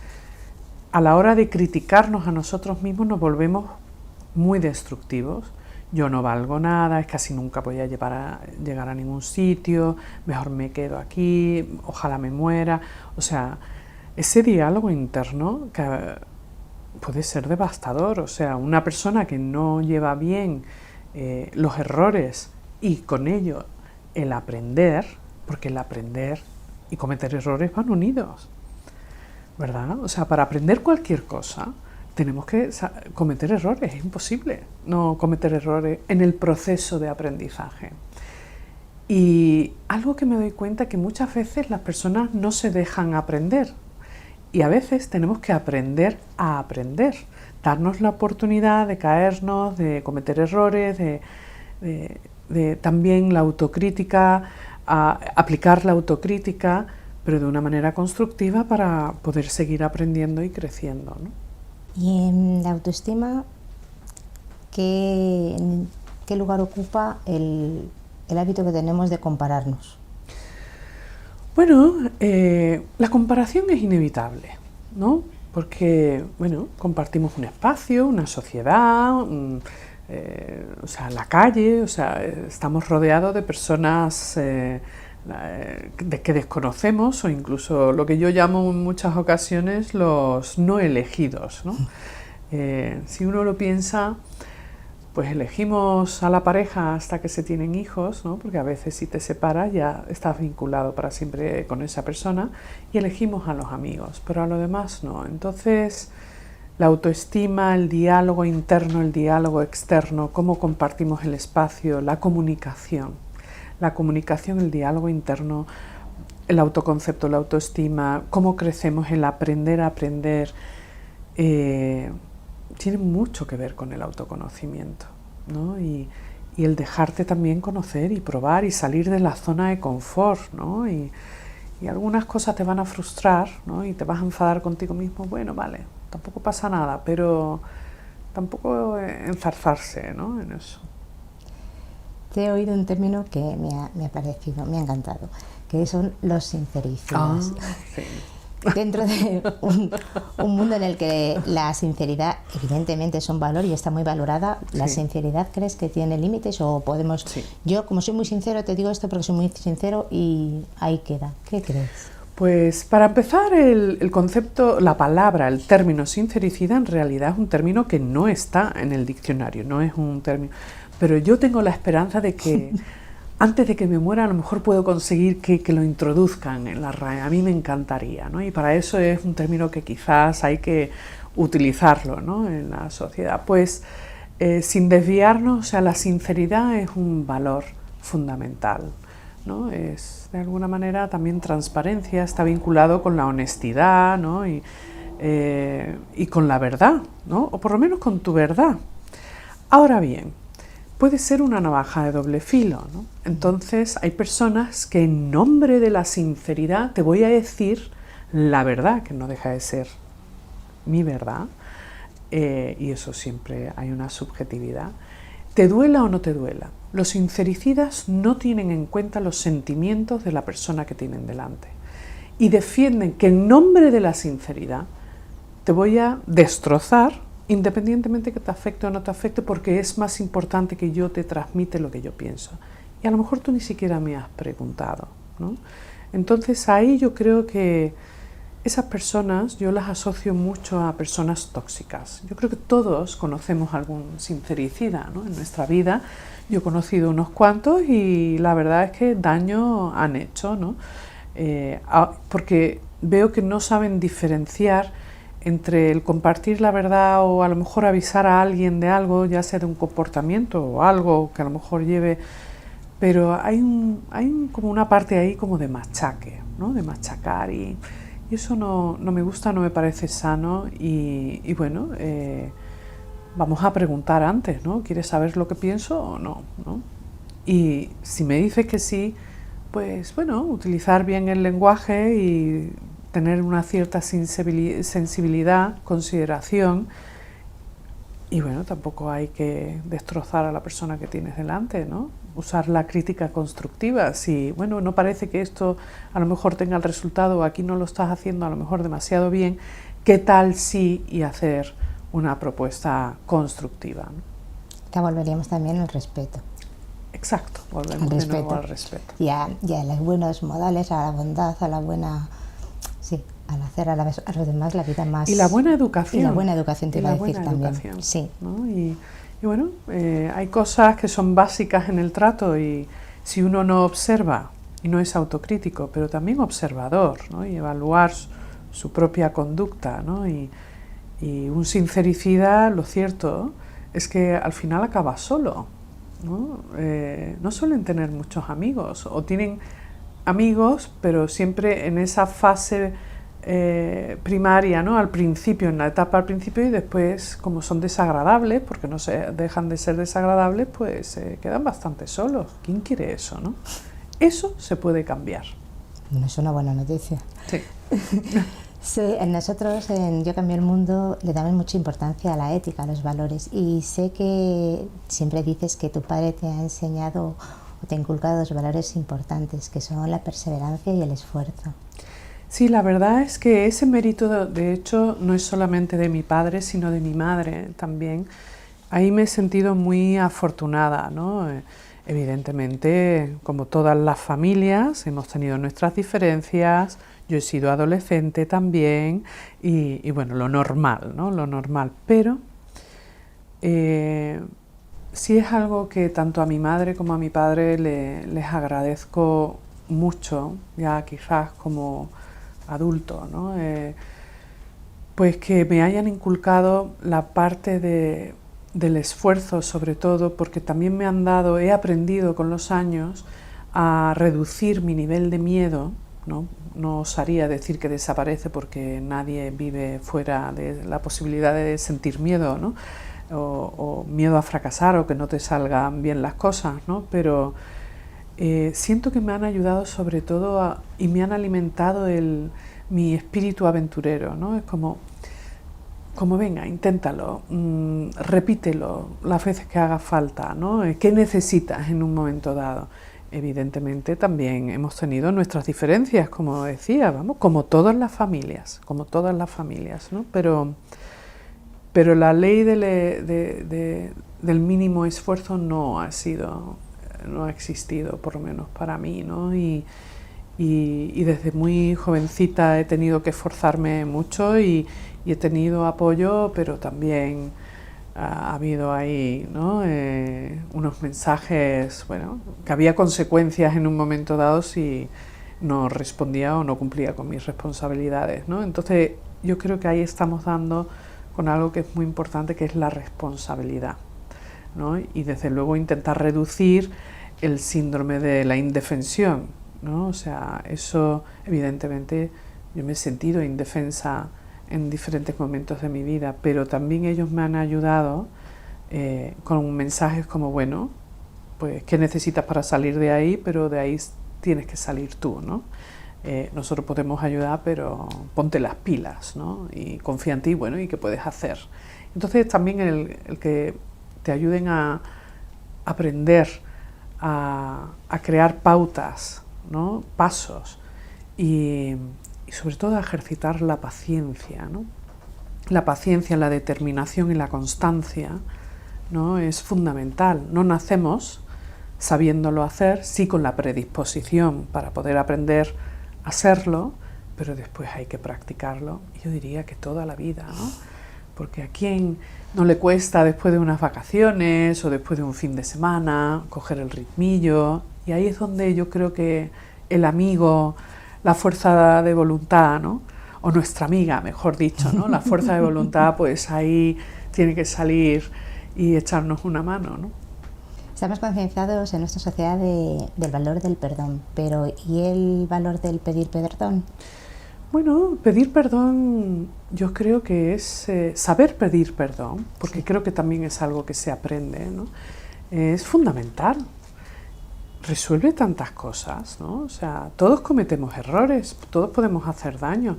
a la hora de criticarnos a nosotros mismos nos volvemos muy destructivos. Yo no valgo nada, es casi nunca voy a llegar a ningún sitio, mejor me quedo aquí, ojalá me muera. O sea, ese diálogo interno que puede ser devastador. O sea, una persona que no lleva bien los errores y con ello el aprender, porque el aprender y cometer errores van unidos, ¿verdad? O sea, para aprender cualquier cosa tenemos que cometer errores, es imposible no cometer errores en el proceso de aprendizaje. Y algo que me doy cuenta que muchas veces las personas no se dejan aprender y a veces tenemos que aprender a aprender, darnos la oportunidad de caernos, de cometer errores, de también la autocrítica, aplicar la autocrítica, pero de una manera constructiva para poder seguir aprendiendo y creciendo, ¿no? Y en la autoestima, ¿qué lugar ocupa el hábito que tenemos de compararnos? Bueno, la comparación es inevitable, ¿no? Porque, bueno, compartimos un espacio, una sociedad, o sea, la calle, o sea, estamos rodeados de personas que desconocemos o incluso lo que yo llamo en muchas ocasiones los no elegidos, ¿no? Si uno lo piensa, pues elegimos a la pareja hasta que se tienen hijos, ¿no? Porque a veces si te separas ya estás vinculado para siempre con esa persona, y elegimos a los amigos, pero a lo demás no. Entonces, la autoestima, el diálogo interno, el diálogo externo, cómo compartimos el espacio, la comunicación, el diálogo interno, el autoconcepto, la autoestima, cómo crecemos, el aprender a aprender, tiene mucho que ver con el autoconocimiento, ¿no? Y el dejarte también conocer y probar y salir de la zona de confort, ¿no? Y algunas cosas te van a frustrar, ¿no? Y te vas a enfadar contigo mismo. Bueno, vale, tampoco pasa nada, pero tampoco enzarzarse, ¿no? En eso. Te he oído un término que me ha parecido, me ha encantado, que son los sincericidas. Sí. Dentro de un mundo en el que la sinceridad evidentemente es un valor y está muy valorada, ¿la sinceridad crees que tiene límites o podemos...? Sí. Yo, como soy muy sincero, te digo esto porque soy muy sincero y ahí queda. ¿Qué crees? Pues para empezar, el concepto, la palabra, el término sincericida en realidad es un término que no está en el diccionario, no es un término... Pero yo tengo la esperanza de que antes de que me muera a lo mejor puedo conseguir que lo introduzcan en la RAE. A mí me encantaría, ¿no? Y para eso es un término que quizás hay que utilizarlo, ¿no? En la sociedad. Pues sin desviarnos, o sea, la sinceridad es un valor fundamental, ¿no? Es de alguna manera también transparencia, está vinculado con la honestidad, ¿no? Y con la verdad, ¿no? O por lo menos con tu verdad. Ahora bien, puede ser una navaja de doble filo, ¿no? Entonces hay personas que en nombre de la sinceridad te voy a decir la verdad, que no deja de ser mi verdad, y eso siempre hay una subjetividad. Te duela o no te duela, los sincericidas no tienen en cuenta los sentimientos de la persona que tienen delante y defienden que en nombre de la sinceridad te voy a destrozar independientemente que te afecte o no te afecte, porque es más importante que yo te transmite lo que yo pienso. Y a lo mejor tú ni siquiera me has preguntado, ¿no? Entonces ahí yo creo que esas personas, yo las asocio mucho a personas tóxicas. Yo creo que todos conocemos algún sincericida, ¿no? En nuestra vida. Yo he conocido unos cuantos y la verdad es que daño han hecho, ¿no? Porque veo que no saben diferenciar entre el compartir la verdad o a lo mejor avisar a alguien de algo, ya sea de un comportamiento o algo que a lo mejor lleve, pero hay como una parte ahí como de machaque, ¿no? De machacar y eso no me gusta, no me parece sano y bueno, vamos a preguntar antes, ¿no? ¿Quieres saber lo que pienso o no? ¿No? Y si me dices que sí, pues bueno, utilizar bien el lenguaje y tener una cierta sensibilidad, consideración, y bueno, tampoco hay que destrozar a la persona que tienes delante, ¿no? Usar la crítica constructiva. Si, bueno, no parece que esto a lo mejor tenga el resultado, aquí no lo estás haciendo a lo mejor demasiado bien, ¿qué tal si? Y hacer una propuesta constructiva, ¿no? Ya volveríamos también al respeto. Exacto, volvemos de nuevo al respeto. Y a los buenos modales, a la bondad, a la buena... Sí, al hacer a los demás la vida más... Y la buena educación. Y la buena educación te iba a decir también. Sí. ¿No? Y bueno, hay cosas que son básicas en el trato y si uno no observa y no es autocrítico, pero también observador, ¿no? Y evaluar su propia conducta, ¿no? Y un sincericida, lo cierto es que al final acaba solo, ¿no? No suelen tener muchos amigos o tienen amigos, pero siempre en esa fase primaria, ¿no? Al principio, en la etapa al principio, y después, como son desagradables, porque no se dejan de ser desagradables, pues quedan bastante solos. ¿Quién quiere eso, no? Eso se puede cambiar. Bueno, es una buena noticia. Sí. Sí, nosotros en Yo Cambio el Mundo le damos mucha importancia a la ética, a los valores, y sé que siempre dices que tu padre te ha enseñado o te ha inculcado dos valores importantes, que son la perseverancia y el esfuerzo. Sí, la verdad es que ese mérito, de hecho, no es solamente de mi padre, sino de mi madre también. Ahí me he sentido muy afortunada, ¿no? Evidentemente, como todas las familias, hemos tenido nuestras diferencias. Yo he sido adolescente también y bueno, lo normal, ¿no? Lo normal. Pero sí es algo que tanto a mi madre como a mi padre les agradezco mucho, ya quizás como adulto, ¿no? Pues que me hayan inculcado la parte del esfuerzo, sobre todo, porque también he aprendido con los años a reducir mi nivel de miedo, ¿no? No osaría decir que desaparece porque nadie vive fuera de la posibilidad de sentir miedo, ¿no? O miedo a fracasar o que no te salgan bien las cosas, ¿no? Pero siento que me han ayudado sobre todo y me han alimentado mi espíritu aventurero, ¿no? Es como venga, inténtalo, repítelo las veces que haga falta, ¿no? ¿Qué necesitas en un momento dado? Evidentemente también hemos tenido nuestras diferencias, como decía, vamos, como todas las familias, ¿no? Pero la ley del mínimo esfuerzo no ha existido, por lo menos para mí, ¿no? Y desde muy jovencita he tenido que esforzarme mucho y he tenido apoyo, pero también ha habido ahí, ¿no? Unos mensajes, bueno, que había consecuencias en un momento dado si no respondía o no cumplía con mis responsabilidades, ¿no? Entonces yo creo que ahí estamos dando con algo que es muy importante, que es la responsabilidad, ¿no? Y desde luego intentar reducir el síndrome de la indefensión, ¿no? O sea, eso evidentemente yo me he sentido indefensa en diferentes momentos de mi vida, pero también ellos me han ayudado con mensajes como, bueno, pues ¿qué necesitas para salir de ahí? Pero de ahí tienes que salir tú, ¿no? Nosotros podemos ayudar, pero ponte las pilas, ¿no? Y confía en ti, bueno, ¿y qué puedes hacer? Entonces también el que te ayuden a aprender a crear pautas, ¿no? Pasos y sobre todo a ejercitar la paciencia, ¿no? La paciencia, la determinación y la constancia, ¿no? Es fundamental. No nacemos sabiéndolo hacer, sí con la predisposición para poder aprender a hacerlo, pero después hay que practicarlo. Yo diría que toda la vida, ¿no? Porque a quién no le cuesta después de unas vacaciones o después de un fin de semana coger el ritmillo, y ahí es donde yo creo que el amigo, la fuerza de voluntad, ¿no? o nuestra amiga, mejor dicho, ¿no? La fuerza de voluntad, pues ahí tiene que salir y echarnos una mano, ¿no? Estamos concienciados en nuestra sociedad del valor del perdón, pero ¿y el valor del pedir perdón? Bueno, pedir perdón yo creo que es saber pedir perdón, porque sí, creo que también es algo que se aprende, ¿no? Es fundamental. Resuelve tantas cosas, ¿no? O sea, todos cometemos errores, todos podemos hacer daño,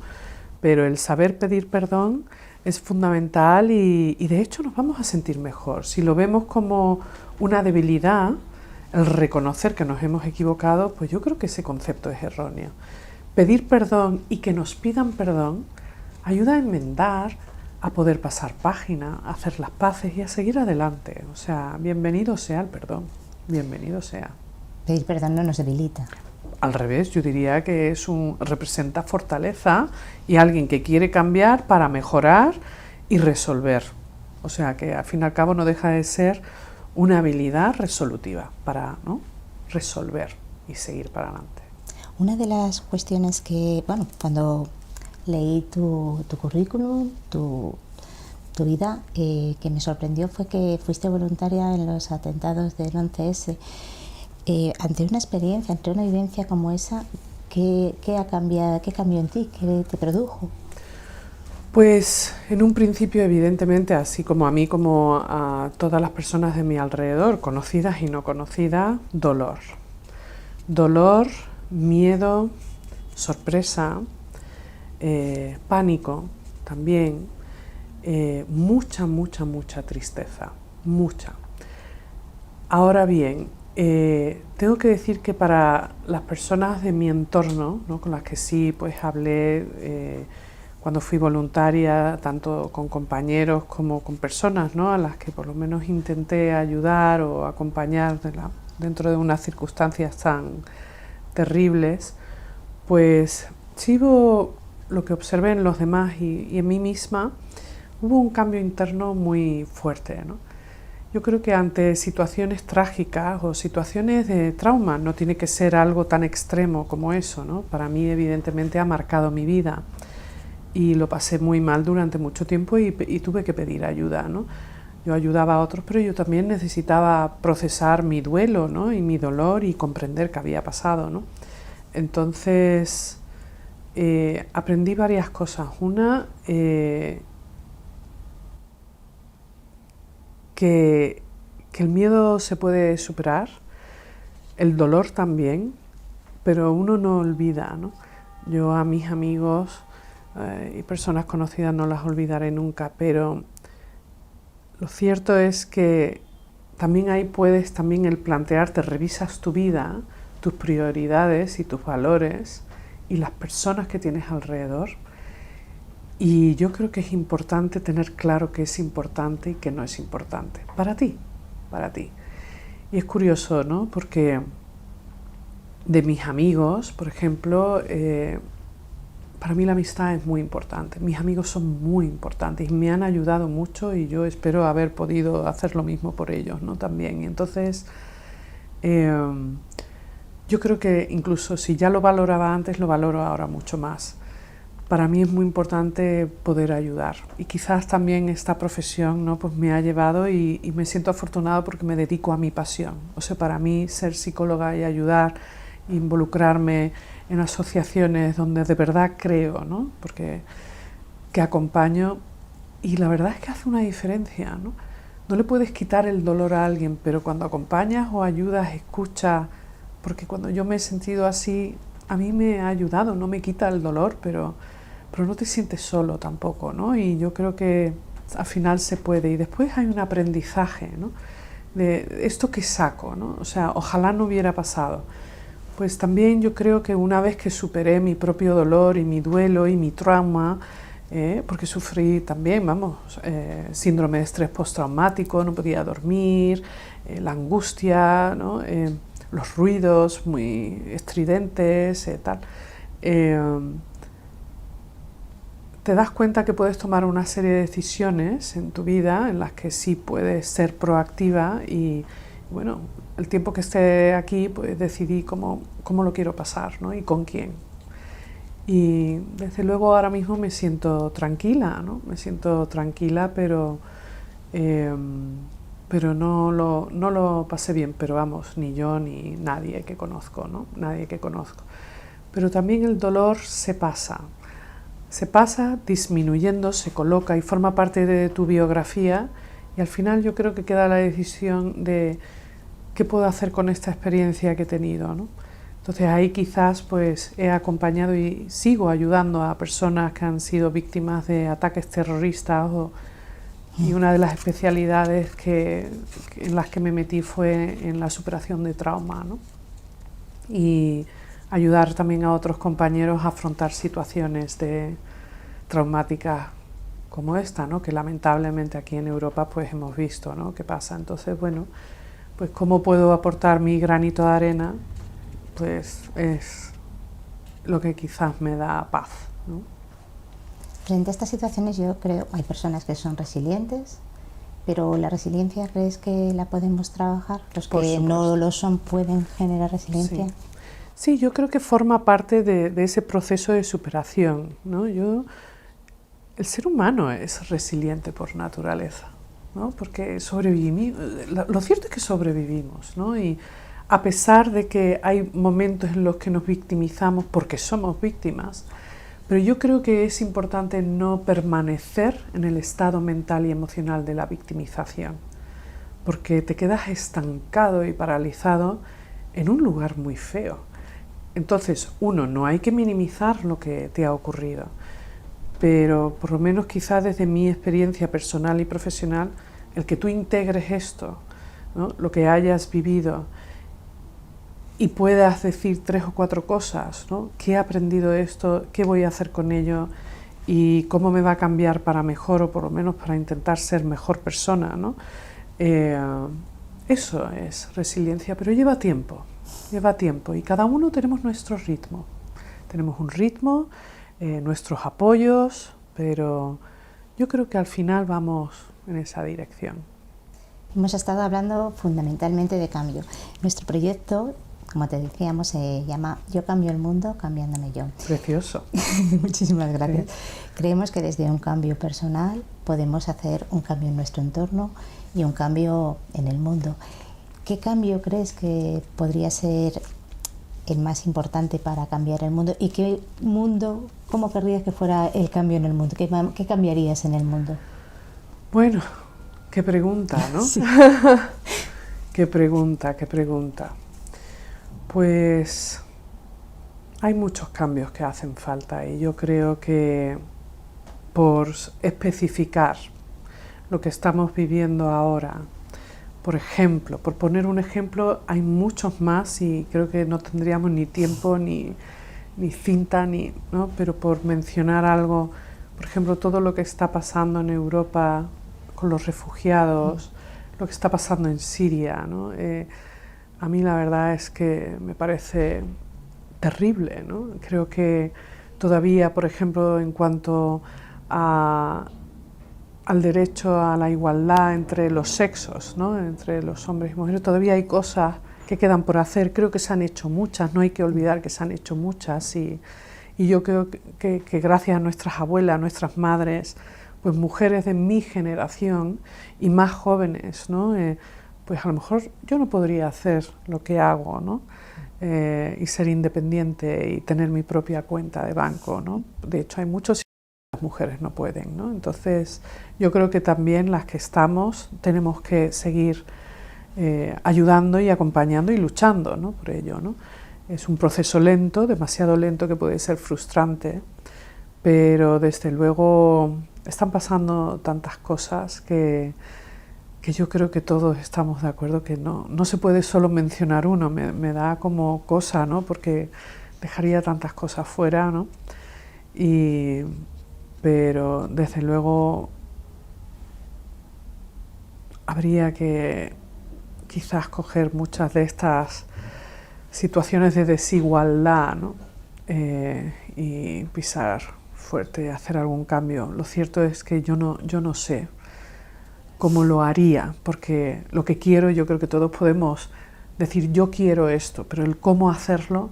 pero el saber pedir perdón es fundamental y de hecho nos vamos a sentir mejor. Si lo vemos como una debilidad, el reconocer que nos hemos equivocado, pues yo creo que ese concepto es erróneo. Pedir perdón y que nos pidan perdón ayuda a enmendar, a poder pasar página, a hacer las paces y a seguir adelante. O sea, bienvenido sea el perdón, bienvenido sea. Pedir perdón no nos debilita. Al revés, yo diría que representa fortaleza y alguien que quiere cambiar para mejorar y resolver. O sea, que al fin y al cabo no deja de ser una habilidad resolutiva para, ¿no?, resolver y seguir para adelante. Una de las cuestiones que, bueno, cuando leí tu currículum, tu vida, que me sorprendió fue que fuiste voluntaria en los atentados del 11S. Ante una experiencia, ante una vivencia como esa, ¿qué cambió en ti? ¿Qué te produjo? Pues en un principio, evidentemente, así como a mí, como a todas las personas de mi alrededor, conocidas y no conocidas, dolor. Dolor, miedo, sorpresa, pánico también, mucha tristeza, mucha. Ahora bien, tengo que decir que para las personas de mi entorno, ¿no?, con las que sí pues hablé cuando fui voluntaria, tanto con compañeros como con personas, ¿no?, a las que por lo menos intenté ayudar o acompañar dentro de unas circunstancias tan terribles, pues sí hubo lo que observé en los demás y en mí misma, hubo un cambio interno muy fuerte, ¿no? Yo creo que ante situaciones trágicas o situaciones de trauma, no tiene que ser algo tan extremo como eso, ¿no? Para mí evidentemente ha marcado mi vida y lo pasé muy mal durante mucho tiempo y tuve que pedir ayuda, ¿no? Yo ayudaba a otros, pero yo también necesitaba procesar mi duelo, ¿no?, y mi dolor y comprender qué había pasado, ¿no? Entonces aprendí varias cosas. Una, que el miedo se puede superar, el dolor también, pero uno no olvida, ¿no? Yo a mis amigos y personas conocidas no las olvidaré nunca, pero lo cierto es que también ahí puedes también el plantearte, revisas tu vida, tus prioridades y tus valores y las personas que tienes alrededor. Y yo creo que es importante tener claro qué es importante y qué no es importante. Para ti, para ti. Y es curioso, ¿no? Porque de mis amigos, por ejemplo, para mí la amistad es muy importante. Mis amigos son muy importantes y me han ayudado mucho y yo espero haber podido hacer lo mismo por ellos, ¿no?, también. Y entonces, yo creo que incluso si ya lo valoraba antes, lo valoro ahora mucho más. Para mí es muy importante poder ayudar y quizás también esta profesión, ¿no?, pues me ha llevado y me siento afortunado porque me dedico a mi pasión. O sea, para mí ser psicóloga y ayudar, involucrarme en asociaciones donde de verdad creo, ¿no?, porque que acompaño, y la verdad es que hace una diferencia, ¿no? No le puedes quitar el dolor a alguien, pero cuando acompañas o ayudas, escuchas, porque cuando yo me he sentido así, a mí me ha ayudado, no me quita el dolor, pero no te sientes solo tampoco, ¿no? Y yo creo que al final se puede. Y después hay un aprendizaje, ¿no?, de esto que saco, ¿no? O sea, ojalá no hubiera pasado. Pues también yo creo que una vez que superé mi propio dolor y mi duelo y mi trauma, porque sufrí también, síndrome de estrés postraumático, no podía dormir, la angustia, ¿no?, los ruidos muy estridentes, tal. Te das cuenta que puedes tomar una serie de decisiones en tu vida en las que sí puedes ser proactiva y, bueno, el tiempo que esté aquí, pues decidí cómo lo quiero pasar, ¿no?, y con quién. Y desde luego ahora mismo me siento tranquila, ¿no? Me siento tranquila, eh, pero no lo pasé bien, pero vamos, ni yo ni nadie que conozco, ¿no? Nadie que conozco. Pero también el dolor se pasa disminuyendo, se coloca y forma parte de tu biografía, y al final yo creo que queda la decisión de qué puedo hacer con esta experiencia que he tenido, ¿no? Entonces ahí quizás pues he acompañado y sigo ayudando a personas que han sido víctimas de ataques terroristas y una de las especialidades en las que me metí fue en la superación de trauma, ¿no? Y ayudar también a otros compañeros a afrontar situaciones traumáticas como esta, ¿no? Que lamentablemente aquí en Europa pues hemos visto, ¿no? ¿Qué pasa? Entonces, bueno, pues cómo puedo aportar mi granito de arena, pues es lo que quizás me da paz, ¿no? Frente a estas situaciones yo creo, hay personas que son resilientes, pero la resiliencia, ¿crees que la podemos trabajar? Los que no lo son pueden generar resiliencia. Sí. Sí, yo creo que forma parte de ese proceso de superación, ¿no? El ser humano es resiliente por naturaleza, ¿no? Porque sobrevivimos. Lo cierto es que sobrevivimos, ¿no? Y a pesar de que hay momentos en los que nos victimizamos porque somos víctimas, pero yo creo que es importante no permanecer en el estado mental y emocional de la victimización, porque te quedas estancado y paralizado en un lugar muy feo. Entonces, no hay que minimizar lo que te ha ocurrido, pero por lo menos quizás desde mi experiencia personal y profesional, el que tú integres esto, ¿no? Lo que hayas vivido, y puedas decir 3 o 4 cosas, ¿no? ¿Qué he aprendido de esto? ¿Qué voy a hacer con ello? ¿Y cómo me va a cambiar para mejor, o por lo menos para intentar ser mejor persona, ¿no? Eso es resiliencia, pero lleva tiempo, y cada uno tenemos nuestro ritmo. Tenemos un ritmo, nuestros apoyos, pero yo creo que al final vamos en esa dirección. Hemos estado hablando fundamentalmente de cambio. Nuestro proyecto, como te decíamos, se llama Yo cambio el mundo cambiándome yo. Precioso. Muchísimas gracias. Sí. Creemos que desde un cambio personal podemos hacer un cambio en nuestro entorno y un cambio en el mundo. ¿Qué cambio crees que podría ser el más importante para cambiar el mundo? ¿Y qué mundo, cómo querrías que fuera el cambio en el mundo? ¿Qué cambiarías en el mundo? Bueno, qué pregunta, ¿no? Sí. Qué pregunta. Pues hay muchos cambios que hacen falta, y yo creo que por especificar lo que estamos viviendo ahora, por ejemplo, por poner un ejemplo, hay muchos más y creo que no tendríamos ni tiempo ni cinta, ¿no? Pero por mencionar algo, por ejemplo, todo lo que está pasando en Europa con los refugiados, lo que está pasando en Siria, ¿no? A mí la verdad es que me parece terrible, ¿no? Creo que todavía, por ejemplo, en cuanto al derecho a la igualdad entre los sexos, ¿no? Entre los hombres y mujeres, todavía hay cosas que quedan por hacer. Creo que se han hecho muchas, no hay que olvidar que se han hecho muchas, y yo creo que gracias a nuestras abuelas, nuestras madres, pues mujeres de mi generación y más jóvenes, ¿no? Pues a lo mejor yo no podría hacer lo que hago, ¿no? Y ser independiente y tener mi propia cuenta de banco, ¿no? De hecho, hay muchos que las mujeres no pueden, ¿no? Entonces, yo creo que también las que estamos tenemos que seguir ayudando y acompañando y luchando, ¿no? Por ello, ¿no? Es un proceso lento, demasiado lento, que puede ser frustrante, pero desde luego están pasando tantas cosas que yo creo que todos estamos de acuerdo que no se puede solo mencionar uno, me da como cosa, ¿no? Porque dejaría tantas cosas fuera, ¿no? Pero desde luego habría que quizás coger muchas de estas situaciones de desigualdad, ¿no? Y pisar fuerte, hacer algún cambio. Lo cierto es que yo no sé cómo lo haría, porque lo que quiero, yo creo que todos podemos decir yo quiero esto, pero el cómo hacerlo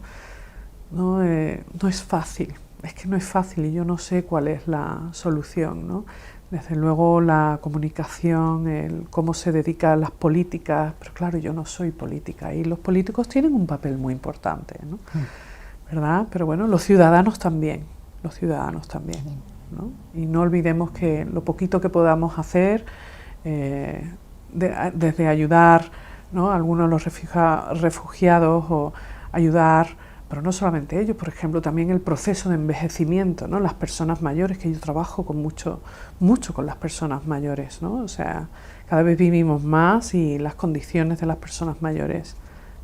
no es fácil, es que no es fácil y yo no sé cuál es la solución, ¿no? Desde luego la comunicación, el cómo se dedican las políticas, pero claro, yo no soy política y los políticos tienen un papel muy importante, ¿no? ¿Verdad? Pero bueno, los ciudadanos también, ¿no? Y no olvidemos que lo poquito que podamos hacer, desde ayudar, ¿no?, a algunos de los refugiados o ayudar, pero no solamente ellos, por ejemplo, también el proceso de envejecimiento, ¿no?, las personas mayores, que yo trabajo con mucho con las personas mayores, ¿no? O sea, cada vez vivimos más y las condiciones de las personas mayores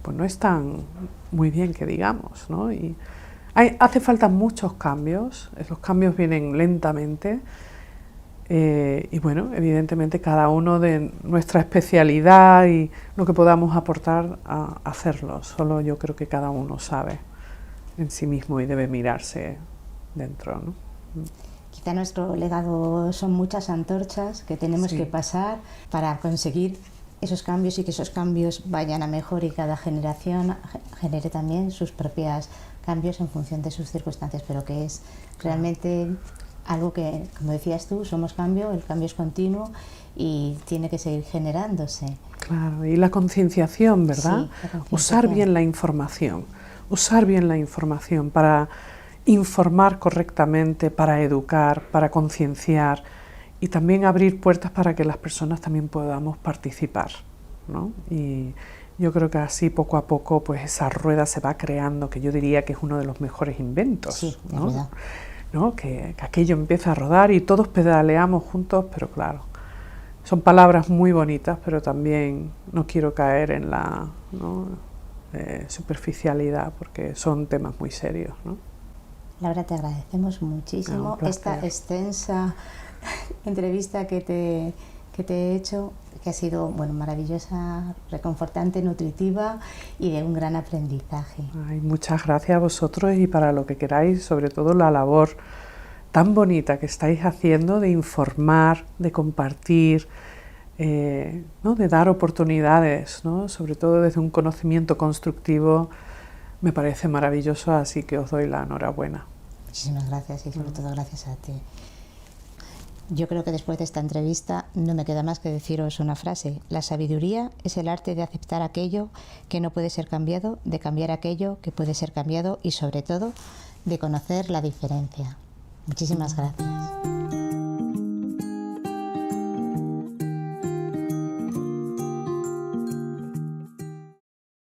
pues no están muy bien, que digamos, ¿no? Y hace falta muchos cambios, los cambios vienen lentamente, y bueno, evidentemente cada uno de nuestra especialidad y lo que podamos aportar a hacerlo. Solo yo creo que cada uno sabe en sí mismo y debe mirarse dentro, ¿no? Quizá nuestro legado son muchas antorchas que tenemos que pasar para conseguir esos cambios y que esos cambios vayan a mejor y cada generación genere también sus propios cambios en función de sus circunstancias, pero que es realmente algo que, como decías tú, somos cambio, el cambio es continuo y tiene que seguir generándose. Claro, y la concienciación, ¿verdad? Sí, la concienciación. Usar bien la información para informar correctamente, para educar, para concienciar y también abrir puertas para que las personas también podamos participar, ¿no? Y yo creo que así poco a poco pues esa rueda se va creando, que yo diría que es uno de los mejores inventos, sí, ¿no? Verdad. ¿No? Que aquello empieza a rodar y todos pedaleamos juntos, pero claro, son palabras muy bonitas, pero también no quiero caer en la, ¿no?, superficialidad, porque son temas muy serios, ¿no? Laura, te agradecemos muchísimo esta extensa entrevista que te he hecho, que ha sido, bueno, maravillosa, reconfortante, nutritiva y de un gran aprendizaje. Ay, muchas gracias a vosotros y para lo que queráis, sobre todo la labor tan bonita que estáis haciendo de informar, de compartir, ¿no?, de dar oportunidades, ¿no?, sobre todo desde un conocimiento constructivo, me parece maravilloso, así que os doy la enhorabuena. Muchísimas gracias y sobre todo gracias a ti. Yo creo que después de esta entrevista no me queda más que deciros una frase. La sabiduría es el arte de aceptar aquello que no puede ser cambiado, de cambiar aquello que puede ser cambiado y sobre todo de conocer la diferencia. Muchísimas gracias.